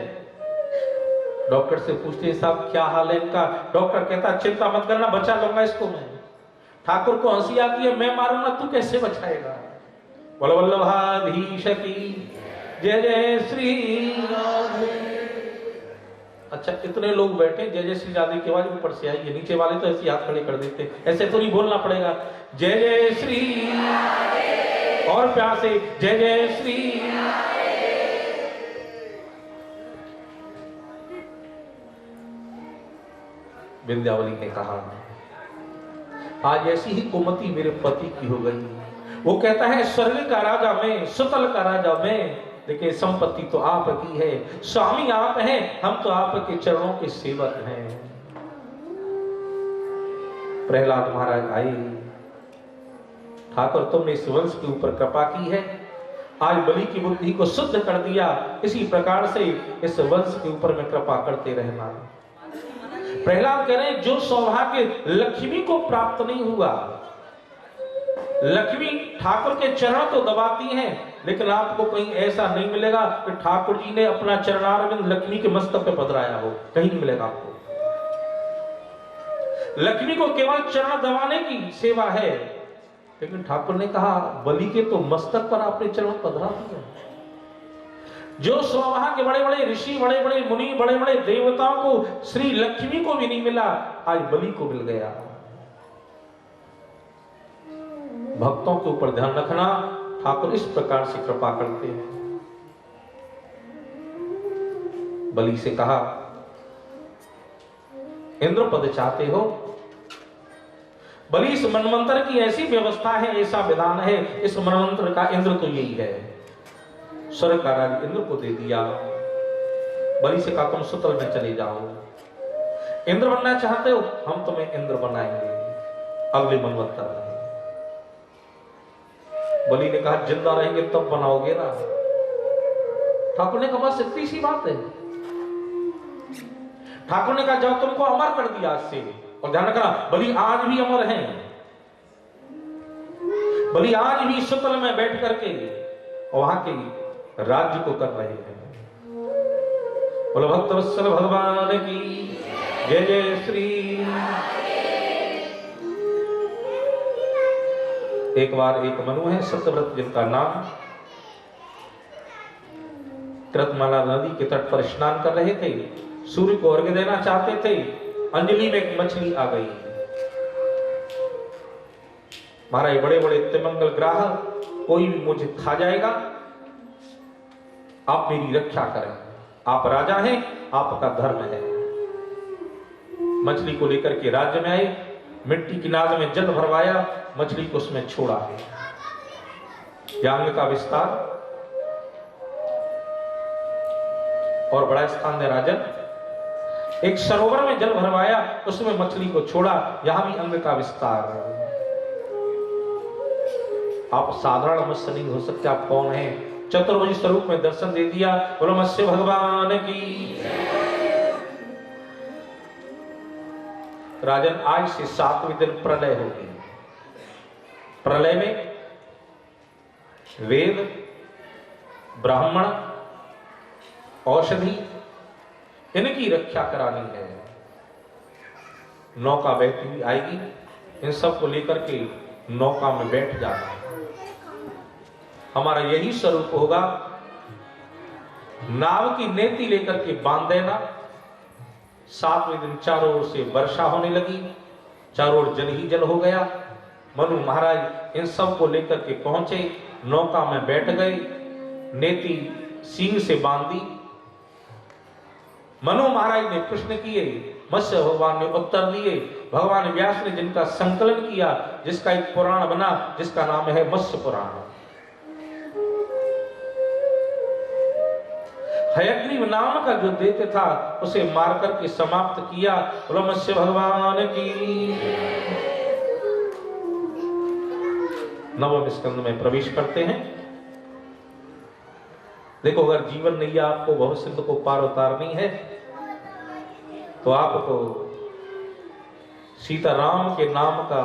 डॉक्टर से पूछते हैं साहब क्या हाल है इनका, डॉक्टर कहता चिंता मत करना बचा लूंगा इसको मैं। ठाकुर को हंसी आती है, मैं मारूंगा तू कैसे बचाएगा। बोलो वल्लभाधीश की जय जय श्री राधे। अच्छा इतने लोग बैठे, जय जय श्री राधे की आवाज ऊपर से आई है, नीचे वाले तो ऐसे हाथ खड़े कर देते, ऐसे तो नहीं बोलना पड़ेगा जय जय श्री राधे, और प्यार से जय जय श्री राधे। विंध्यावली ने कहा आज ऐसी ही कुमति मेरे पति की हो गई, वो कहता है स्वर्ग का राजा मैं, सुतल का राजा मैं, देखिए संपत्ति तो आपकी है, स्वामी आप हैं, हम तो आपके चरणों के सेवक हैं। प्रहलाद महाराज आए, ठाकुर तुमने इस वंश के ऊपर कृपा की है, आज बलि की बुद्धि को शुद्ध कर दिया, इसी प्रकार से इस वंश के ऊपर में कृपा करते रहना। प्रहलाद कह रहे हैं जो सौभाग्य लक्ष्मी को प्राप्त नहीं हुआ, लक्ष्मी ठाकुर के चरण तो दबाती हैं, लेकिन आपको कहीं ऐसा नहीं मिलेगा कि ठाकुर जी ने अपना चरणारविंद लक्ष्मी के मस्तक पे पधराया हो, कहीं नहीं मिलेगा आपको। लक्ष्मी को केवल चरण दबाने की सेवा है, लेकिन ठाकुर ने कहा बलि के तो मस्तक पर आपने चरण पधरा दिया। जो सौभाग्य बड़े बड़े ऋषि, बड़े बड़े मुनि, बड़े बड़े देवताओं को श्री लक्ष्मी को भी नहीं मिला, आज बलि को मिल गया। भक्तों के ऊपर ध्यान रखना, ठाकुर इस प्रकार से कृपा करते हैं। बलि से कहा इंद्र पद चाहते हो? बलि इस मनमंत्र की ऐसी व्यवस्था है, ऐसा विधान है, इस मनमंत्र का इंद्र तो यही है। स्वर्ग का राज इंद्र को दे दिया। बलि से कहा तुम सुतल में चले जाओ। इंद्र बनना चाहते हो? हम तुम्हें इंद्र बनाएंगे अगले मनवंतर में। बलि ने कहा जिंदा रहेंगे तब बनाओगे ना। ठाकुर ने कहा बस इतनी सी बात है। ठाकुर ने कहा जब तुमको अमर कर दिया आज से, और ध्यान रखना बलि आज भी अमर हैं, बलि आज भी सुतल में बैठ करके वहां के राज्य को कर रहे हैं। बोलो भक्त वत्सल भगवान की जय जय श्री। एक बार एक मनु है सत्यव्रत जिनका नाम, कृतमाला नदी के तट पर स्नान कर रहे थे, सूर्य को अर्घ्य देना चाहते थे, अंजलि में एक मछली आ गई। महाराज बड़े बड़े तिमंगल ग्राह, कोई भी मुझे खा जाएगा, आप मेरी रक्षा करें, आप राजा हैं, आपका धर्म है। मछली को लेकर के राज्य में आए, मिट्टी की नाद में जल भरवाया, मछली को उसमें छोड़ा। अंग का विस्तार और बड़ा स्थान है राजन। एक सरोवर में जल भरवाया, उसमें मछली को छोड़ा, यहां भी अंग का विस्तार। आप साधारण मत्स्य नहीं हो सकते, आप कौन हैं? चतुर्भुज स्वरूप में दर्शन दे दिया। बोलो मत्स्य भगवान की। राजन आज से 7वें दिन प्रलय होगी। प्रलय में वेद, ब्राह्मण, औषधि, इनकी रक्षा करानी है। नौका बहती हुई आएगी, इन सब को लेकर के नौका में बैठ जाना। हमारा यही स्वरूप होगा। नाव की नेति लेकर के बांध देना। 7वें दिन चारों ओर से वर्षा होने लगी, चारों ओर जल ही जल हो गया। मनु महाराज इन सब को लेकर के पहुंचे, नौका में बैठ गए, नेति सींग से बांधी। मनु महाराज ने प्रश्न किए, मत्स्य भगवान ने उत्तर दिए। भगवान व्यास ने जिनका संकलन किया, जिसका एक पुराण बना, जिसका नाम है मत्स्य पुराण। हयग्रीव नाम का जो दैत्य था, उसे मार करके समाप्त किया। बोलो मत्स्य भगवान की। नवम स्कंद में प्रवेश करते हैं। देखो अगर जीवन नैया आपको भवसिंधु को पार उतारनी है, तो आपको सीताराम के नाम का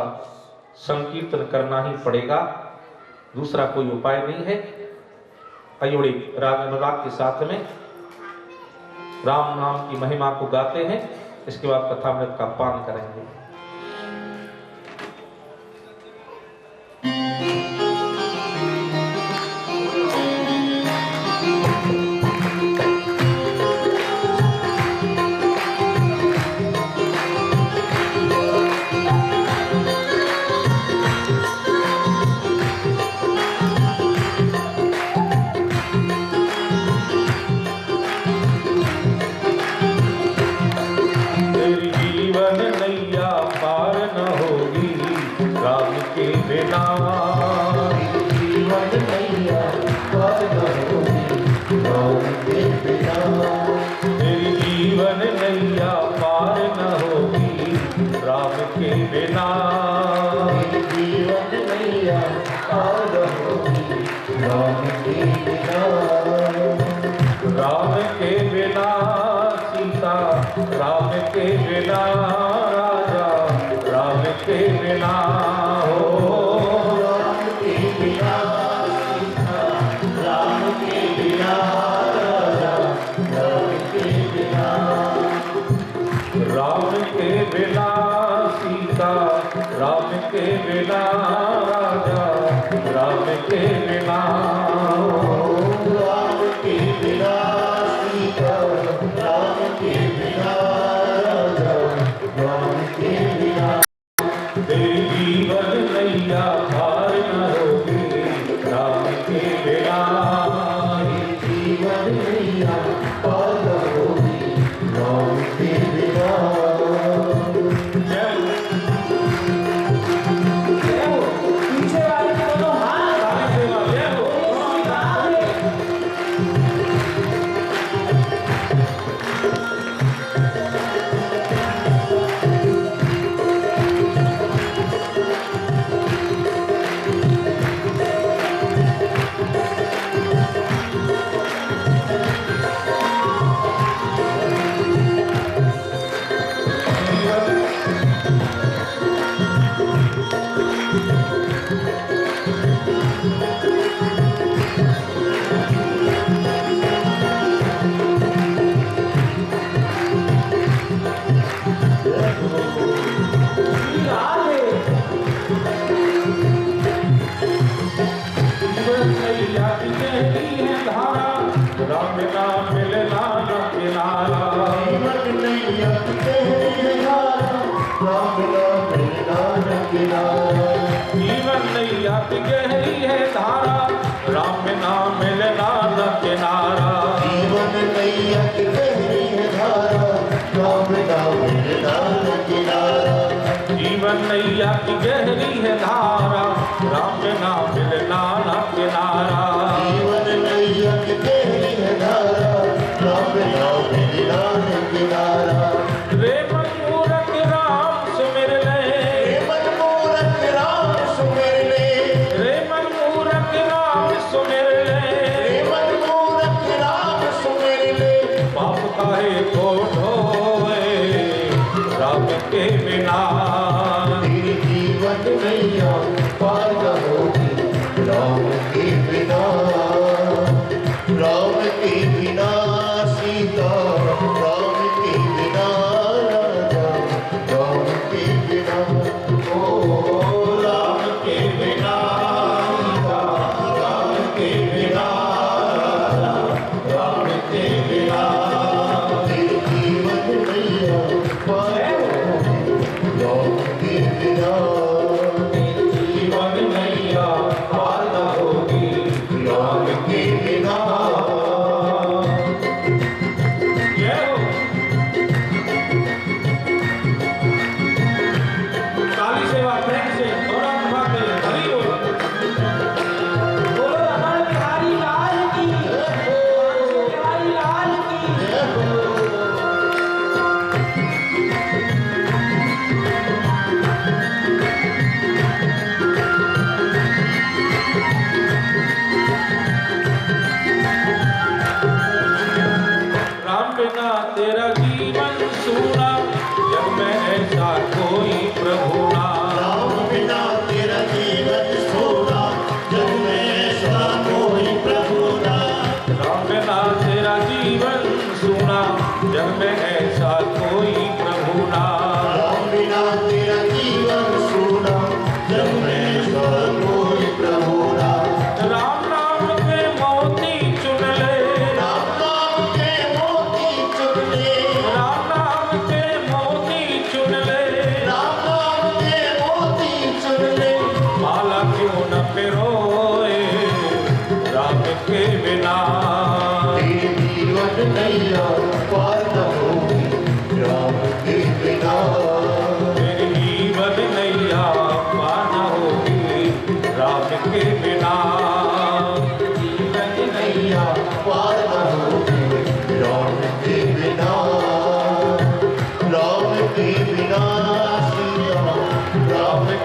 संकीर्तन करना ही पड़ेगा, दूसरा कोई उपाय नहीं है। अयोड़ी राग अनुराग के साथ में राम नाम की महिमा को गाते हैं, इसके बाद कथामृत का पान करेंगे। राम के बिना बिना जीवन नैया पार होगी राम के बिना। राम के बिना सीता, राम के बिना राजा, राम के बिना हो। राम के बिना सीता, राम के बिना राजा, राम के बिना। राम के बिना सीता, राम के बिना राजा, राम के बिना हो। राम के बिना सीता, राम के बिना राजा, राम के बिना। तेरी जीवन नैया पार न होगी राम के बिना। जीवन नैया पार होगी राम के बिना। पीछे वाले दोनों हाथ राम नाम मिलना न किनारा। जीवन नैया तेरी धारा, राम नाम मिलना न किनारा। जीवन नैया की गहरी है धारा, राम नाम मिलना न किनारा। जीवन नैया की गहरी है धारा, राम नाम मिलना न किनारा। जीवन नैया की गहरी है धारा, राम नाम मिलना न किनारा। जीवन नैया की गहरी है धारा, राम नाम मिलना न किनारा। रे मन मूरख राम सुमिर ले, हे मनमोहक राम सुमिर ले, रे मन मूरख राम सुमिर ले। हे मनमोहक राम सुमिर ले। पाप काहे को ढोए राम के बिना। तेरी जीवन नैया पार होगी राम के बिना। राम के बिना सीता, राम के बिना राजा, राम के बिना। ओ राम के बिना सीता, राम के बिना राजा, राम के बिना। तेरी जीवन नैया पार होगी राम के बिना। जीवन नैया पार न होगी राम के बिना। जय हो। काली सेवा प्रेम से गौरव भागे हरि बोल। बोलो रमण बिहारी लाल की, बिहारी लाल की। राम बिना तेरा जीवन सूना, जग में ऐसा कोई प्रभु ना। राम बिना तेरा जीवन सोना, जग में ऐसा कोई प्रभु ना। राम बिना तेरा जीवन सूना, जग में ऐसा कोई प्रभु ना। राम बिना तेरा जीवन सोना, जग में ऐसा कोई प्रभु ना। राम नाम के मोती चुन ले, राम नाम के मोती चुन ले, राम नाम के मोती चुन ले। राम नाम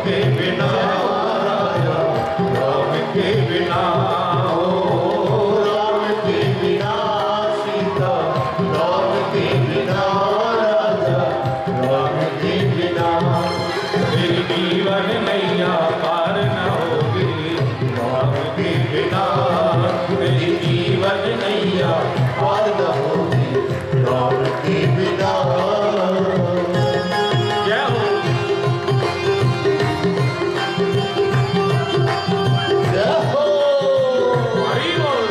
के बिना राजा, राम के बिना राम के बिना सीता, राम के बिना राजा, राम के बिना मेरी जीवन नैया पार न होगी, राम के बिना मेरी जीवन नैया पार न होगी, राम के बिना। जय हो। जय हो। हरि बोल।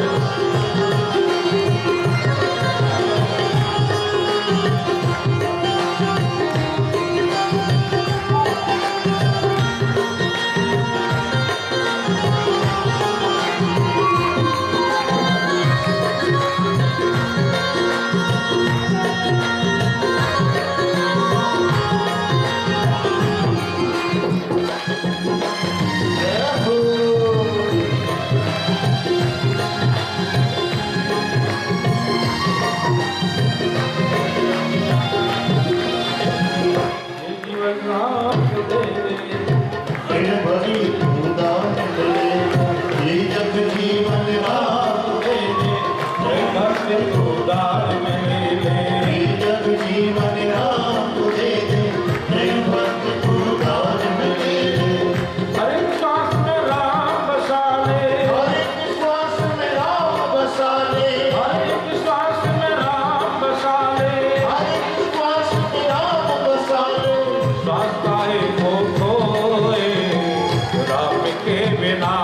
ये जीवन राम दे दे, ऋण भरी भूदान मिले, ये जग जीवन राम दे दे। जय भक्ति उदार में ले, ये जग जीवन राम दे दे, ऋण भरी भूदान मिले। हर एक श्वास में राम बसा ले, हर एक श्वास में राम बसा ले, हर एक श्वास में राम बसा ले, हर एक श्वास में राम बसा ले। श्वास काहे को खोए, राम के बिना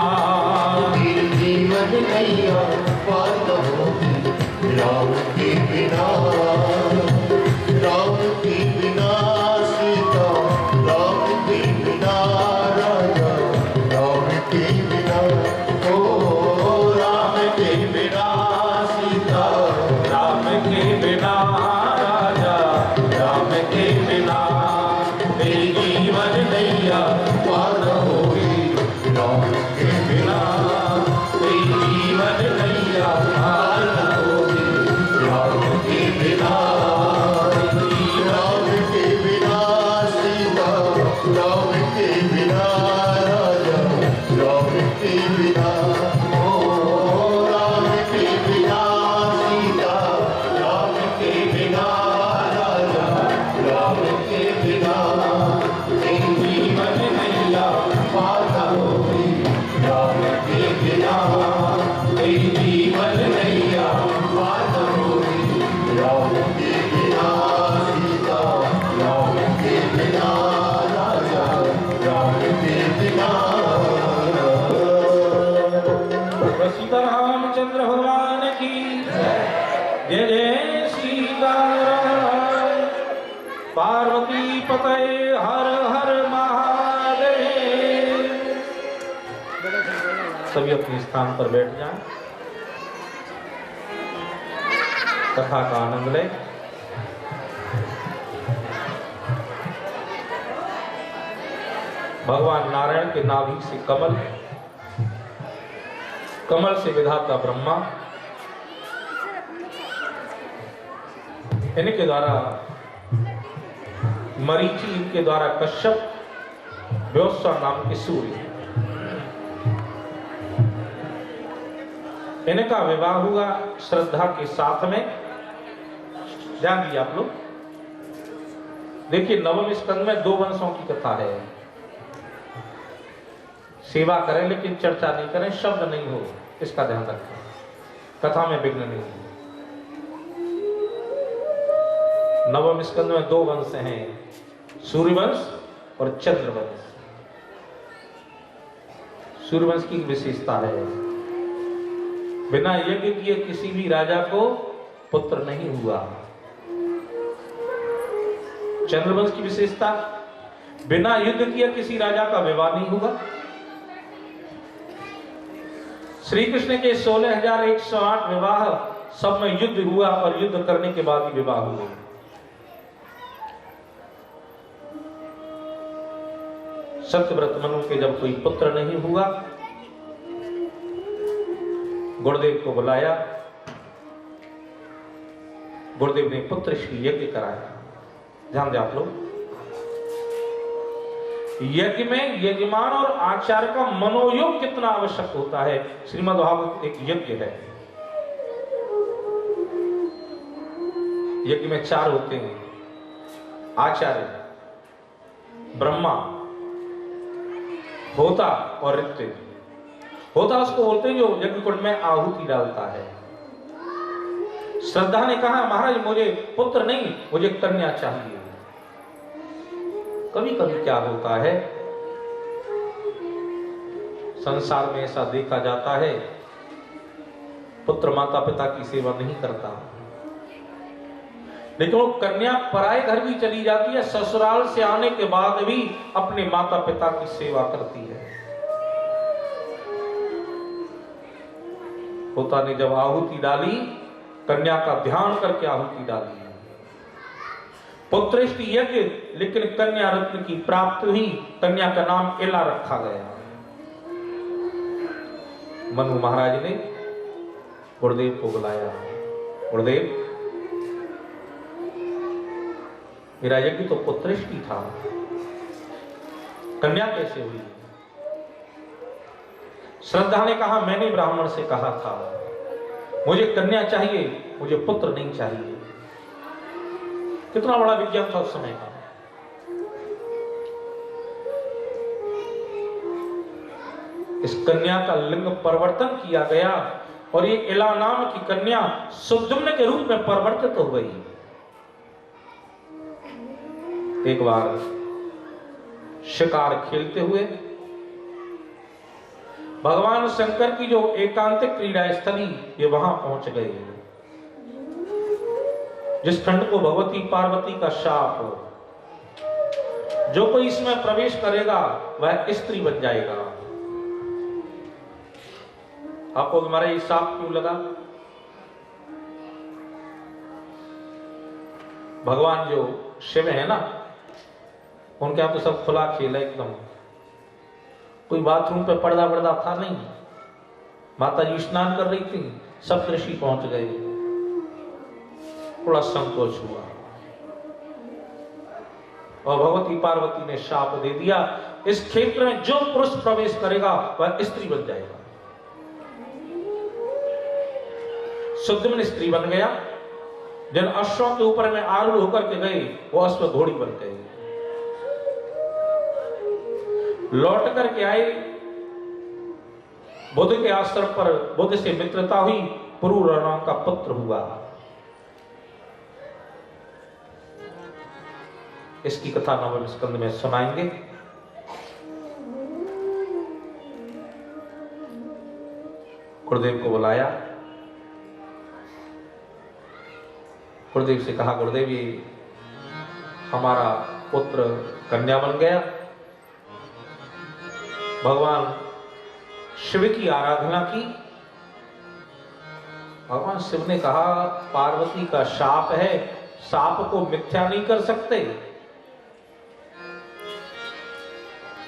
ये जीवन नैया पार न होगी, राम के बिना। राम के बिना सीता, राम के बिना राजा, राम के बिना ओ राम के बिना सीता, राम के बिना राजा, राम के बिना मेरी जीवन नैया पार न होगी, राम के बिना। मेरी जीवन नैया पार न होगी, राम के बिना। राम के बिना सीता, राम के बिना राजा, राम के बिना ओ राम के बिना सीता, राम के बिना राजा, राम के बिना मेरी जीवन नैया पार न होगी, राम के बिना। मेरी जीवन नैया पार न होगी, राम के बिना सीता, राम के बिना राजा, राम के बिना। सीतारामचंद्र भगवान की जय जय सीताराम। पार्वती पतये हर हर महादेव। सभी अपने स्थान पर बैठ जाएं, कथा का आनंद लें। भगवान नारायण के नाभि से कमल, कमल से विधाता ब्रह्मा, इनके द्वारा मरीचि, इनके द्वारा कश्यप, व्योस्वा नाम के सूर्य, इनका विवाह हुआ श्रद्धा के साथ में। ध्यान दिए आप लोग। देखिए नवम स्कंद में 2 वंशों की कथा है। सेवा करें लेकिन चर्चा नहीं करें, शब्द नहीं हो, इसका ध्यान रखें, कथा में विघ्न नहीं हो। नवम स्कंद में 2 वंश हैं, सूर्यवंश और चंद्रवंश। सूर्यवंश की विशेषता है, बिना यज्ञ किए किसी भी राजा को पुत्र नहीं हुआ। चंद्रवंश की विशेषता, बिना युद्ध किए किसी राजा का विवाह नहीं हुआ। श्री कृष्ण के 16,108 विवाह सब में युद्ध हुआ और युद्ध करने के बाद ही विवाह हुए। सत्यव्रत मनु के जब कोई पुत्र नहीं हुआ, गुरुदेव को बुलाया, गुरुदेव ने पुत्र श्री यज्ञ कराया। ध्यान दें आप लोग, यज्ञ में यजमान और आचार्य का मनोयोग कितना आवश्यक होता है। श्रीमद् भागवत एक यज्ञ है। यज्ञ में 4 होते हैं, आचार्य, ब्रह्मा, होता और ऋत्विज। होता उसको बोलते हैं जो यज्ञ कुंड में आहुति डालता है। श्रद्धा ने कहा महाराज मुझे पुत्र नहीं, मुझे कन्या चाहिए। कभी कभी क्या होता है, संसार में ऐसा देखा जाता है, पुत्र माता पिता की सेवा नहीं करता, लेकिन वो कन्या पराये घर भी चली जाती है, ससुराल से आने के बाद भी अपने माता पिता की सेवा करती है। होता ने जब आहुति डाली, कन्या का ध्यान करके आहुति डाली, पुत्रेष्ट यज्ञ, लेकिन कन्या रत्न की प्राप्ति हुई। कन्या का नाम इला रखा गया। मनु महाराज ने गुरुदेव को बुलाया। गुरुदेव, मेरा यज्ञ तो पुत्रेष्टि था, कन्या कैसे हुई? श्रद्धा ने कहा मैंने ब्राह्मण से कहा था मुझे कन्या चाहिए, मुझे पुत्र नहीं चाहिए। कितना बड़ा विज्ञान था उस समय का। इस कन्या का लिंग परिवर्तन किया गया और ये इला नाम की कन्या सुद्युम्न के रूप में परिवर्तित हो गई। एक बार शिकार खेलते हुए भगवान शंकर की जो एकांतिक क्रीड़ा स्थली, ये वहां पहुंच गए, जिस खंड को भगवती पार्वती का शाप, जो कोई इसमें प्रवेश करेगा वह स्त्री बन जाएगा। आपको हमारा ये शाप क्यों लगा? भगवान जो शिव है ना, उनके यहां तो सब खुला खेल है एकदम। कोई बाथरूम पे पर्दा पर्दा था नहीं। माता जी स्नान कर रही थी, सब ऋषि पहुंच गए, थोड़ा संकोच हुआ और भगवती पार्वती ने शाप दे दिया, इस क्षेत्र में जो पुरुष प्रवेश करेगा वह स्त्री बन जाएगा। सुद्युम्न स्त्री बन गया। जिन अश्वों के ऊपर में आरूढ़ होकर के गए वो अश्व घोड़ी बन गए। लौट करके आए, बुद्ध के आश्रम पर बुद्ध से मित्रता हुई, पुरूर नाम का पुत्र हुआ। इसकी कथा नवम स्कंद में सुनाएंगे। गुरुदेव को बुलाया। गुरुदेव से कहा गुरुदेव ये हमारा पुत्र कन्या बन गया। भगवान शिव की आराधना की। भगवान शिव ने कहा पार्वती का शाप है, शाप को मिथ्या नहीं कर सकते।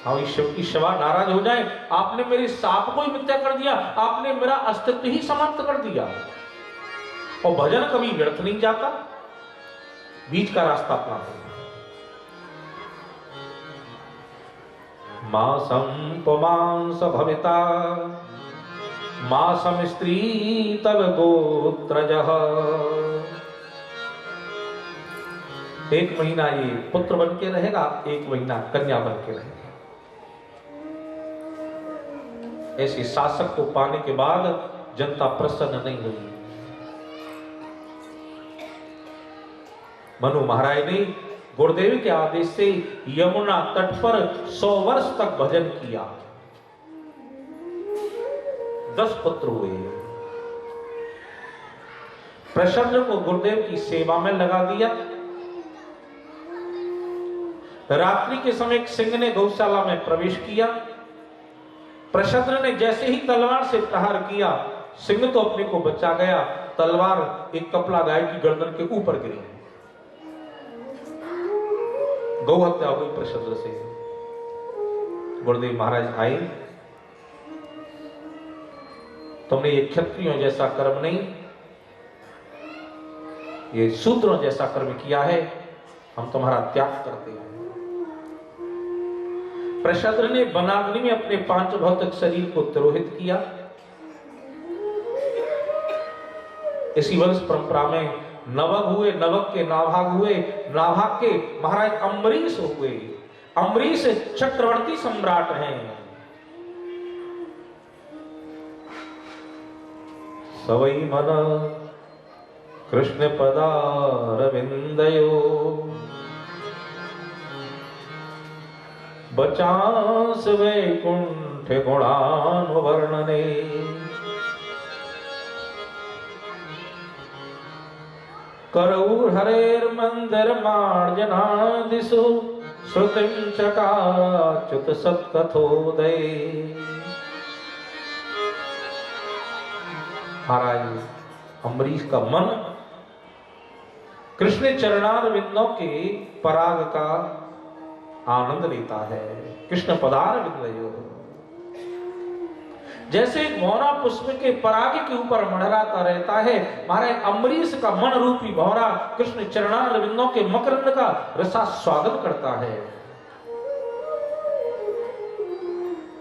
हाँ, शिव की सेवा नाराज हो जाए, आपने मेरे शाप को ही मिथ्या कर दिया, आपने मेरा अस्तित्व ही समाप्त कर दिया। और भजन कभी व्यर्थ नहीं जाता, बीच का रास्ता अपनाते। मासम पुमांस भविता मासम स्त्री तव गोत्रजः। 1 महीना ये पुत्र बन के रहेगा, 1 महीना कन्या बन के रहेगा। ऐसे शासक को पाने के बाद जनता प्रसन्न नहीं हुई। मनु महाराज ने गुरुदेव के आदेश से यमुना तट पर 100 वर्ष तक भजन किया। 10 पुत्र हुए। प्रशद्र को गुरुदेव की सेवा में लगा दिया। रात्रि के समय एक सिंह ने गौशाला में प्रवेश किया। प्रशद्र ने जैसे ही तलवार से प्रहार किया, सिंह तो अपने को बचा गया, तलवार एक कपला गाय की गर्दन के ऊपर गिरी। गौ हत्या हुई प्रशद्र से। गुरुदेव महाराज आए, तुमने ये क्षत्रियों जैसा कर्म नहीं, ये शूद्रों जैसा कर्म किया है, हम तुम्हारा त्याग करते हैं। प्रशद्र ने वनाग्नि में अपने 5 भौतिक शरीर को तिरोहित किया। इसी वंश परंपरा में नवग हुए, नवग के नाभाग हुए, नाभाग के महाराज अम्बरीश हुए। अम्बरीश चक्रवर्ती सम्राट हैं। सवई मन कृष्ण पदारविंदयो बचांस वैकुंठ गुणानुवर्णने करऊ हरेर मंदिर मार्जनादिषु श्रुतिं चकाच्युत सत्कथोदय। महाराज अम्बरीश का मन कृष्ण चरणारविंदों के पराग का आनंद लेता है। कृष्ण पदारविंदयो, जैसे एक भौरा पुष्प के पराग के ऊपर मंडराता रहता है, महाराज अम्बरीश का मन रूपी भौरा कृष्ण चरणारविंदों के मकरंद का रसास्वादन करता है।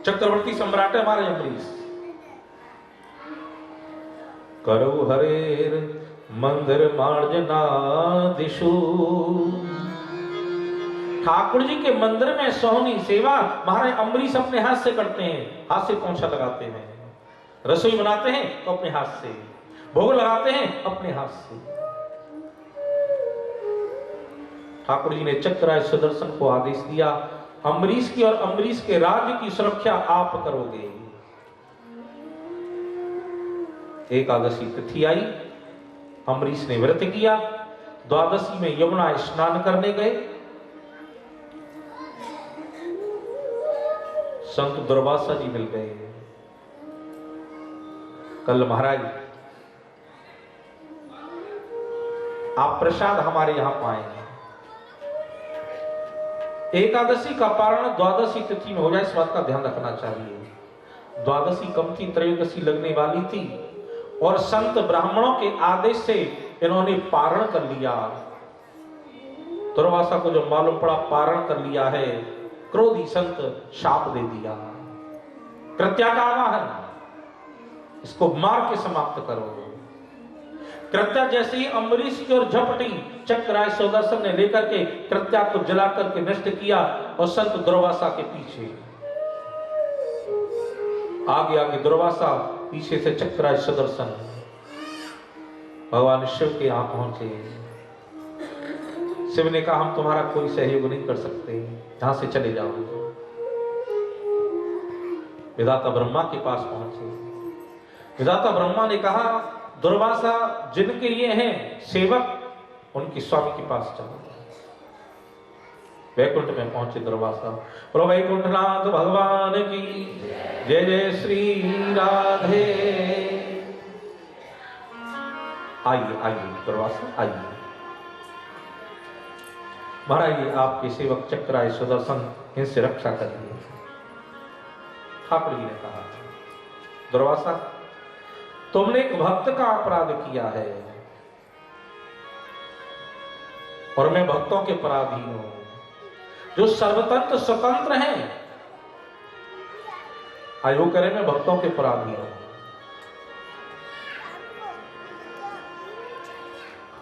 चक्रवर्ती सम्राट है हमारे अम्बरीश। करो हरेर मंदिर मार्जनादिषु, ठाकुर जी के मंदिर में सोहनी सेवा महाराज अम्बरीश अपने हाथ से करते हैं। हाथ से पोंछा लगाते हैं, रसोई बनाते हैं तो अपने हाथ से, भोग लगाते हैं अपने हाथ से। ठाकुर जी ने चक्रराज सुदर्शन को आदेश दिया, अम्बरीश की और अम्बरीश के राज्य की सुरक्षा आप करोगे। एकादशी तिथि आई, अम्बरीश ने व्रत किया। द्वादशी में यमुना स्नान करने गए। संत दुर्वासा जी मिल गए। कल महाराज आप प्रसाद हमारे यहां पाएंगे। एकादशी का पारण द्वादशी तिथि में हो जाए, इस बात का ध्यान रखना चाहिए। द्वादशी कम थी, त्रयोदशी लगने वाली थी और संत ब्राह्मणों के आदेश से इन्होंने पारण कर लिया। दुर्वासा को जब मालूम पड़ा पारण कर लिया है, क्रोधी संत शाप दे दिया, कृत्या का आवाहन, इसको मार के समाप्त करो। कृत्या जैसे ही अम्बरीश की ओर झपटी, चक्रराज सुदर्शन ने लेकर के कृत्या को जला करके नष्ट किया और संत दुर्वासा के पीछे आगे आगे दुर्वासा, पीछे से चक्रराज सुदर्शन। भगवान शिव के यहां पहुंचे। शिव ने कहा हम तुम्हारा कोई सहयोग नहीं कर सकते, यहां से चले जाओ। विधाता ब्रह्मा के पास पहुंचे। विधाता ब्रह्मा ने कहा दुर्वासा जिनके ये हैं सेवक, उनके स्वामी के पास चलो। वैकुंठ में पहुंचे दुर्वासा। बोलो वैकुंठनाथ भगवान की जय। जय श्री राधे। आइए आइए दुर्वासा आइए। महाराज ये आपके सेवक चक्रराज सुदर्शन, इनसे रक्षा करिए। ठाकुर जी ने कहा दुर्वासा तुमने एक भक्त का अपराध किया है और मैं भक्तों के पराधीन हूं, जो सर्वतंत्र स्वतंत्र हैं। आयो करे मैं भक्तों के पराधीन हूं।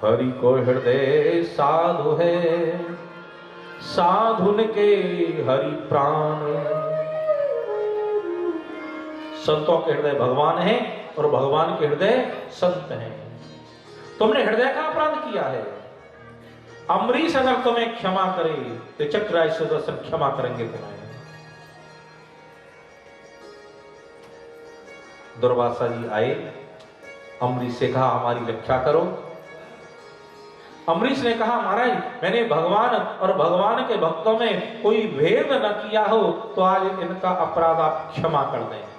हरि को हृदय साधु है, साधुन के हरि प्राण। संतों के हृदय भगवान है और भगवान के हृदय संत हैं। तुमने हृदय का अपराध किया है। अम्बरीश अगर तुम्हें क्षमा करे तो चक्रराज सुदर्शन क्षमा करेंगे तुम्हें। दुर्वासा जी आए, अम्बरीश से कहा हमारी रक्षा करो। अम्बरीश ने कहा महाराज मैंने भगवान और भगवान के भक्तों में कोई भेद न किया हो, तो आज इनका अपराध आप क्षमा कर दें।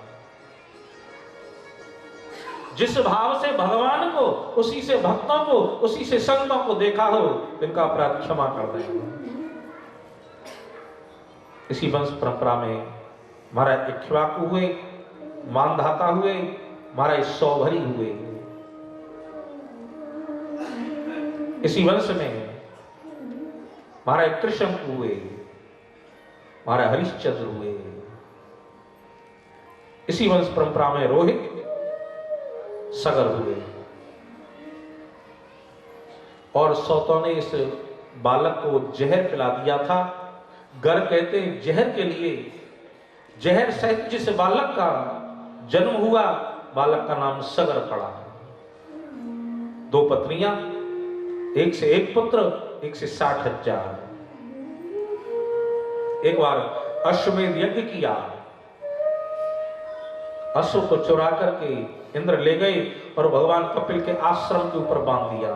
जिस भाव से भगवान को, उसी से भक्तों को, उसी से संतों को देखा हो, इनका अपराध क्षमा कर दें। इसी वंश परंपरा में महाराज इक्ष्वाकु हुए, मानधाता हुए, महाराज सौभरी हुए। इसी वंश में महाराज कृष्ण हुए। महाराज हरिश्चंद्र हुए। इसी वंश परंपरा में रोहित सगर हुए। और सौतों ने इस बालक को जहर पिला दिया था। गर कहते हैं जहर के लिए, जहर सहित जिस बालक का जन्म हुआ, बालक का नाम सगर पड़ा। 2 पत्नियां, एक से एक पुत्र, एक से 60,000। एक बार अश्वमेध यज्ञ किया, अश्व को चुरा करके इंद्र ले गए और भगवान कपिल के आश्रम के ऊपर बांध दिया।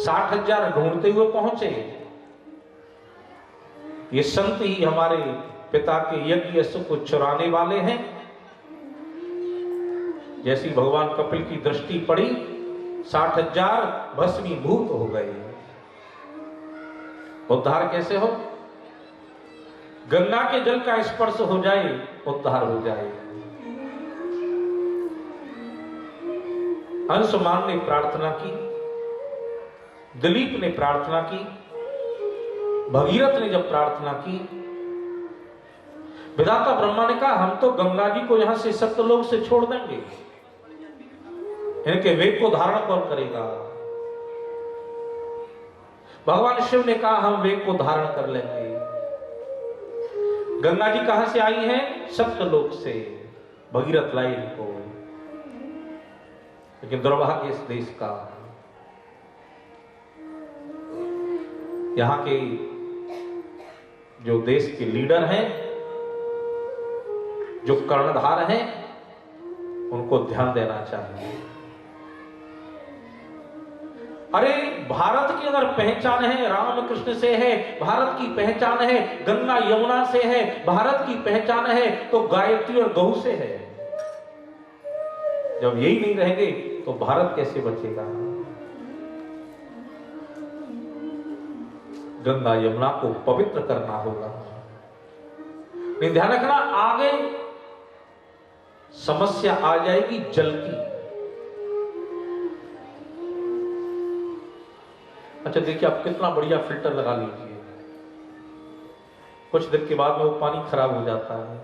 60,000 ढूंढते हुए पहुंचे। ये संत ही हमारे पिता के यज्ञ अश्व को चुराने वाले हैं। जैसी भगवान कपिल की दृष्टि पड़ी, 60,000 भस्मीभूत हो गए। उद्धार कैसे हो? गंगा के जल का स्पर्श हो जाए, उद्धार हो जाए। अंशुमान ने प्रार्थना की, दिलीप ने प्रार्थना की, भगीरथ ने जब प्रार्थना की, विधाता ब्रह्मा ने कहा हम तो गंगा जी को यहां से सप्तलोक से छोड़ देंगे, इनके वेग को धारण कौन करेगा? भगवान शिव ने कहा हम वेग को धारण कर लेंगे। गंगा जी कहां से आई हैं? सप्तलोक से। भगीरथ लाई इनको। लेकिन दुर्भाग्य इस देश का, यहां के जो देश के लीडर हैं, जो कर्णधार हैं, उनको ध्यान देना चाहिए। अरे भारत की अगर पहचान है रामकृष्ण से है, भारत की पहचान है गंगा यमुना से है, भारत की पहचान है तो गायत्री और गौ से है। जब यही नहीं रहेंगे तो भारत कैसे बचेगा? गंगा यमुना को पवित्र करना होगा। नहीं, ध्यान रखना, आगे समस्या आ जाएगी जल की। अच्छा देखिए, आप कितना बढ़िया फिल्टर लगा लीजिए, कुछ दिन के बाद में वो पानी खराब हो जाता है।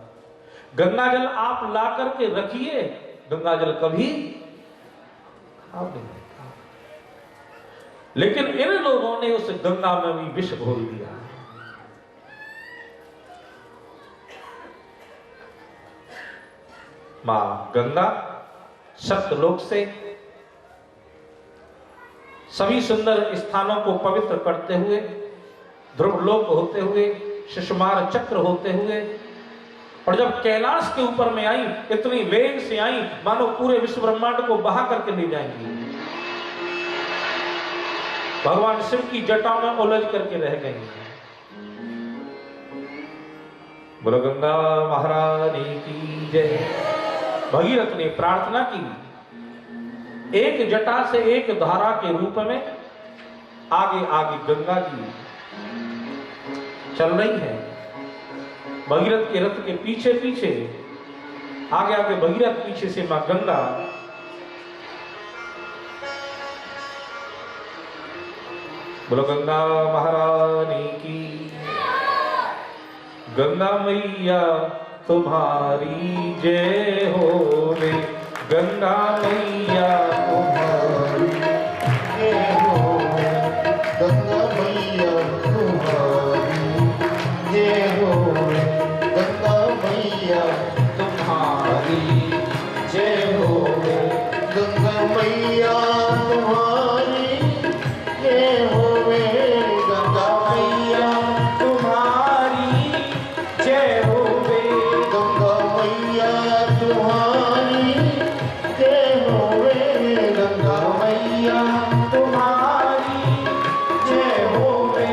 गंगा जल आप ला करके रखिए, गंगा जल कभी खराब नहीं होता। लेकिन इन लोगों ने उस गंगा में भी विष घोल दिया। मां गंगा सप्तलोक से सभी सुंदर स्थानों को पवित्र करते हुए, ध्रुवलोक होते हुए, शिशुमार चक्र होते हुए, और जब कैलाश के ऊपर में आई, इतनी वेग से आई मानो पूरे विश्व ब्रह्मांड को बहा करके ले जाएंगी। भगवान शिव की जटाओं में उलझ करके रह गई। बोलो गंगा महारानी की जय। भगीरथ ने प्रार्थना की, एक जटा से एक धारा के रूप में आगे आगे गंगा जी चल रही है। भगीरथ के रथ के पीछे पीछे, आगे आगे भगीरथ, पीछे से मां गंगा। बोलो गंगा महारानी की। गंगा मैया तुम्हारी जय हो रे, गंगा मैया तुम्हारी जय हो, गंगा मैया तुम्हारी जय हो, गंगा मैया तुम्हारी जय हो, गंगा मैया तुम्हारी जय हो, गंगा मैया तुम्हारी जय हो वे, गंगा मैया तुम्हारी जय हो, गंगा मैया तुम्हारी जय हो वे,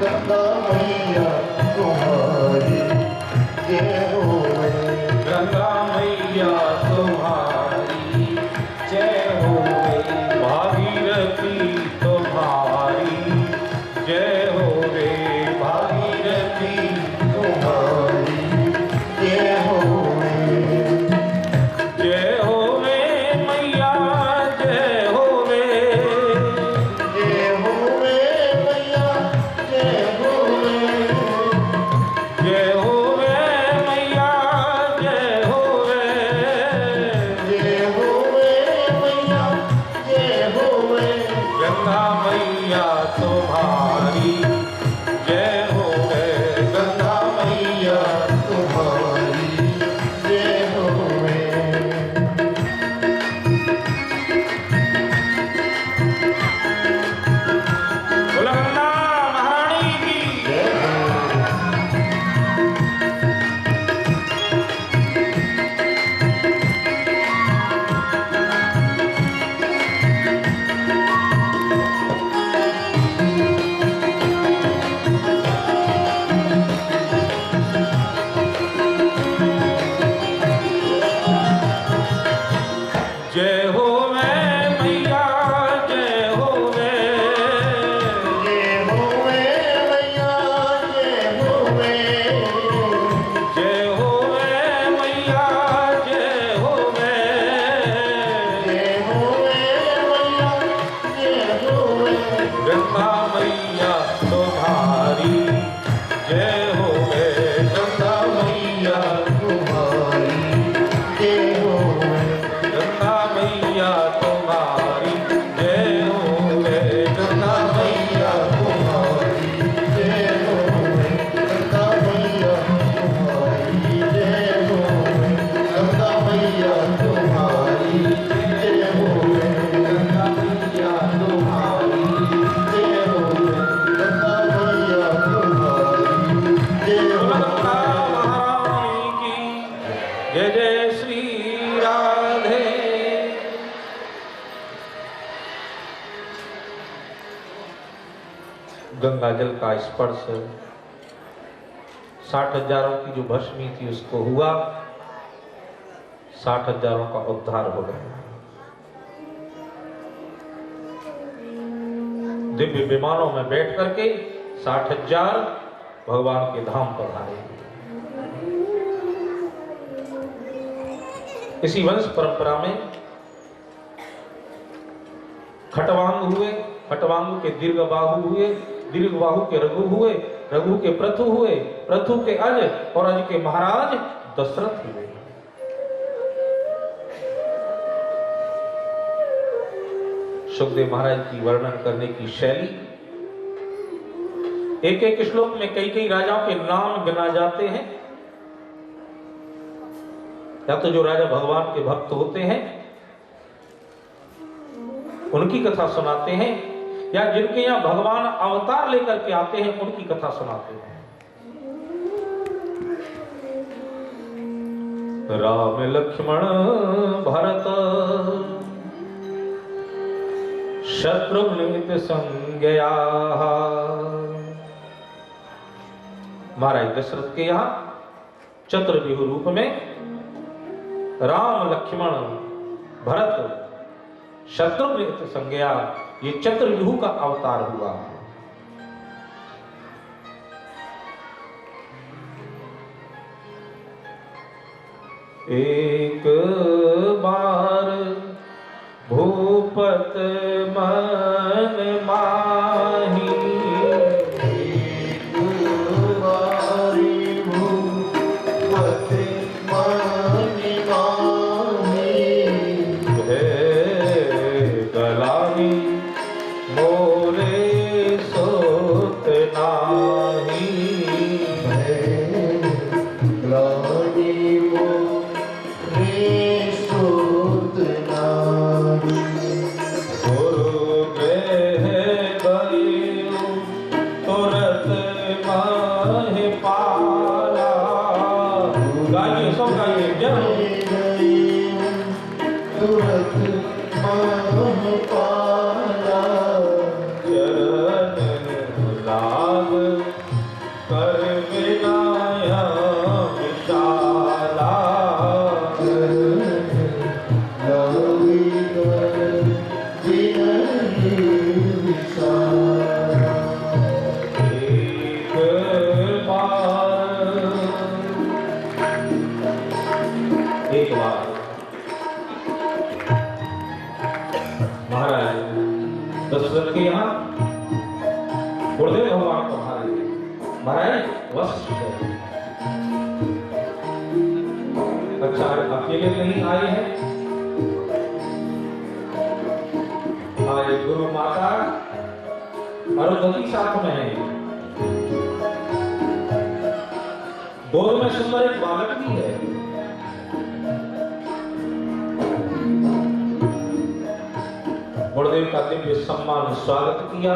गंगा मैया तुम्हारी काजल का स्पर्श 60,000 की जो भस्मी थी उसको हुआ, 60,000 का उद्धार हो गया। दिव्य विमानों में बैठ करके 60,000 भगवान के धाम पधारे। इसी वंश परंपरा में खटवांग हुए, खटवांग के दीर्घबाहु हुए, दीर्घबाहु के रघु हुए, रघु के प्रथु हुए, प्रथु के अज और अज के महाराज दशरथ हुए। सुखदेव महाराज की वर्णन करने की शैली, एक एक श्लोक में कई कई राजाओं के नाम गिना जाते हैं। या तो जो राजा भगवान के भक्त होते हैं उनकी कथा सुनाते हैं, या जिनके यहाँ भगवान अवतार लेकर के आते हैं उनकी कथा सुनाते हैं। राम लक्ष्मण भरत शत्रुघ्न संज्ञया। महाराज दशरथ के यहाँ चतुर्व्यूह रूप में राम लक्ष्मण भरत शत्रुघ्न संज्ञया, ये चतुर्व्यूह का अवतार हुआ। एक बार भूपत मन माही, एक बारी भूपत मन माही, गलानी मोरे सोत नाही, ग्लानि मोरे सोत नाही, गुरु गृह गयो तुरत माहि पाला। गाइए, सब गाइए, जय तुरत माहि पाला, चरण लाभ कर विनाया विशाला। लावी कर विनय विशाला। एक बार महाराज दशरथ के यहाँ गुरुदेव भगवान पधारे। महाराज वशिष्ठ है। अच्छा, अकेले नहीं आए हैं, हमारे गुरु माता अरुंधति साथ में है। गोद में सुंदर एक बालक भी है। गुरुदेव का दिव्य सम्मान स्वागत किया।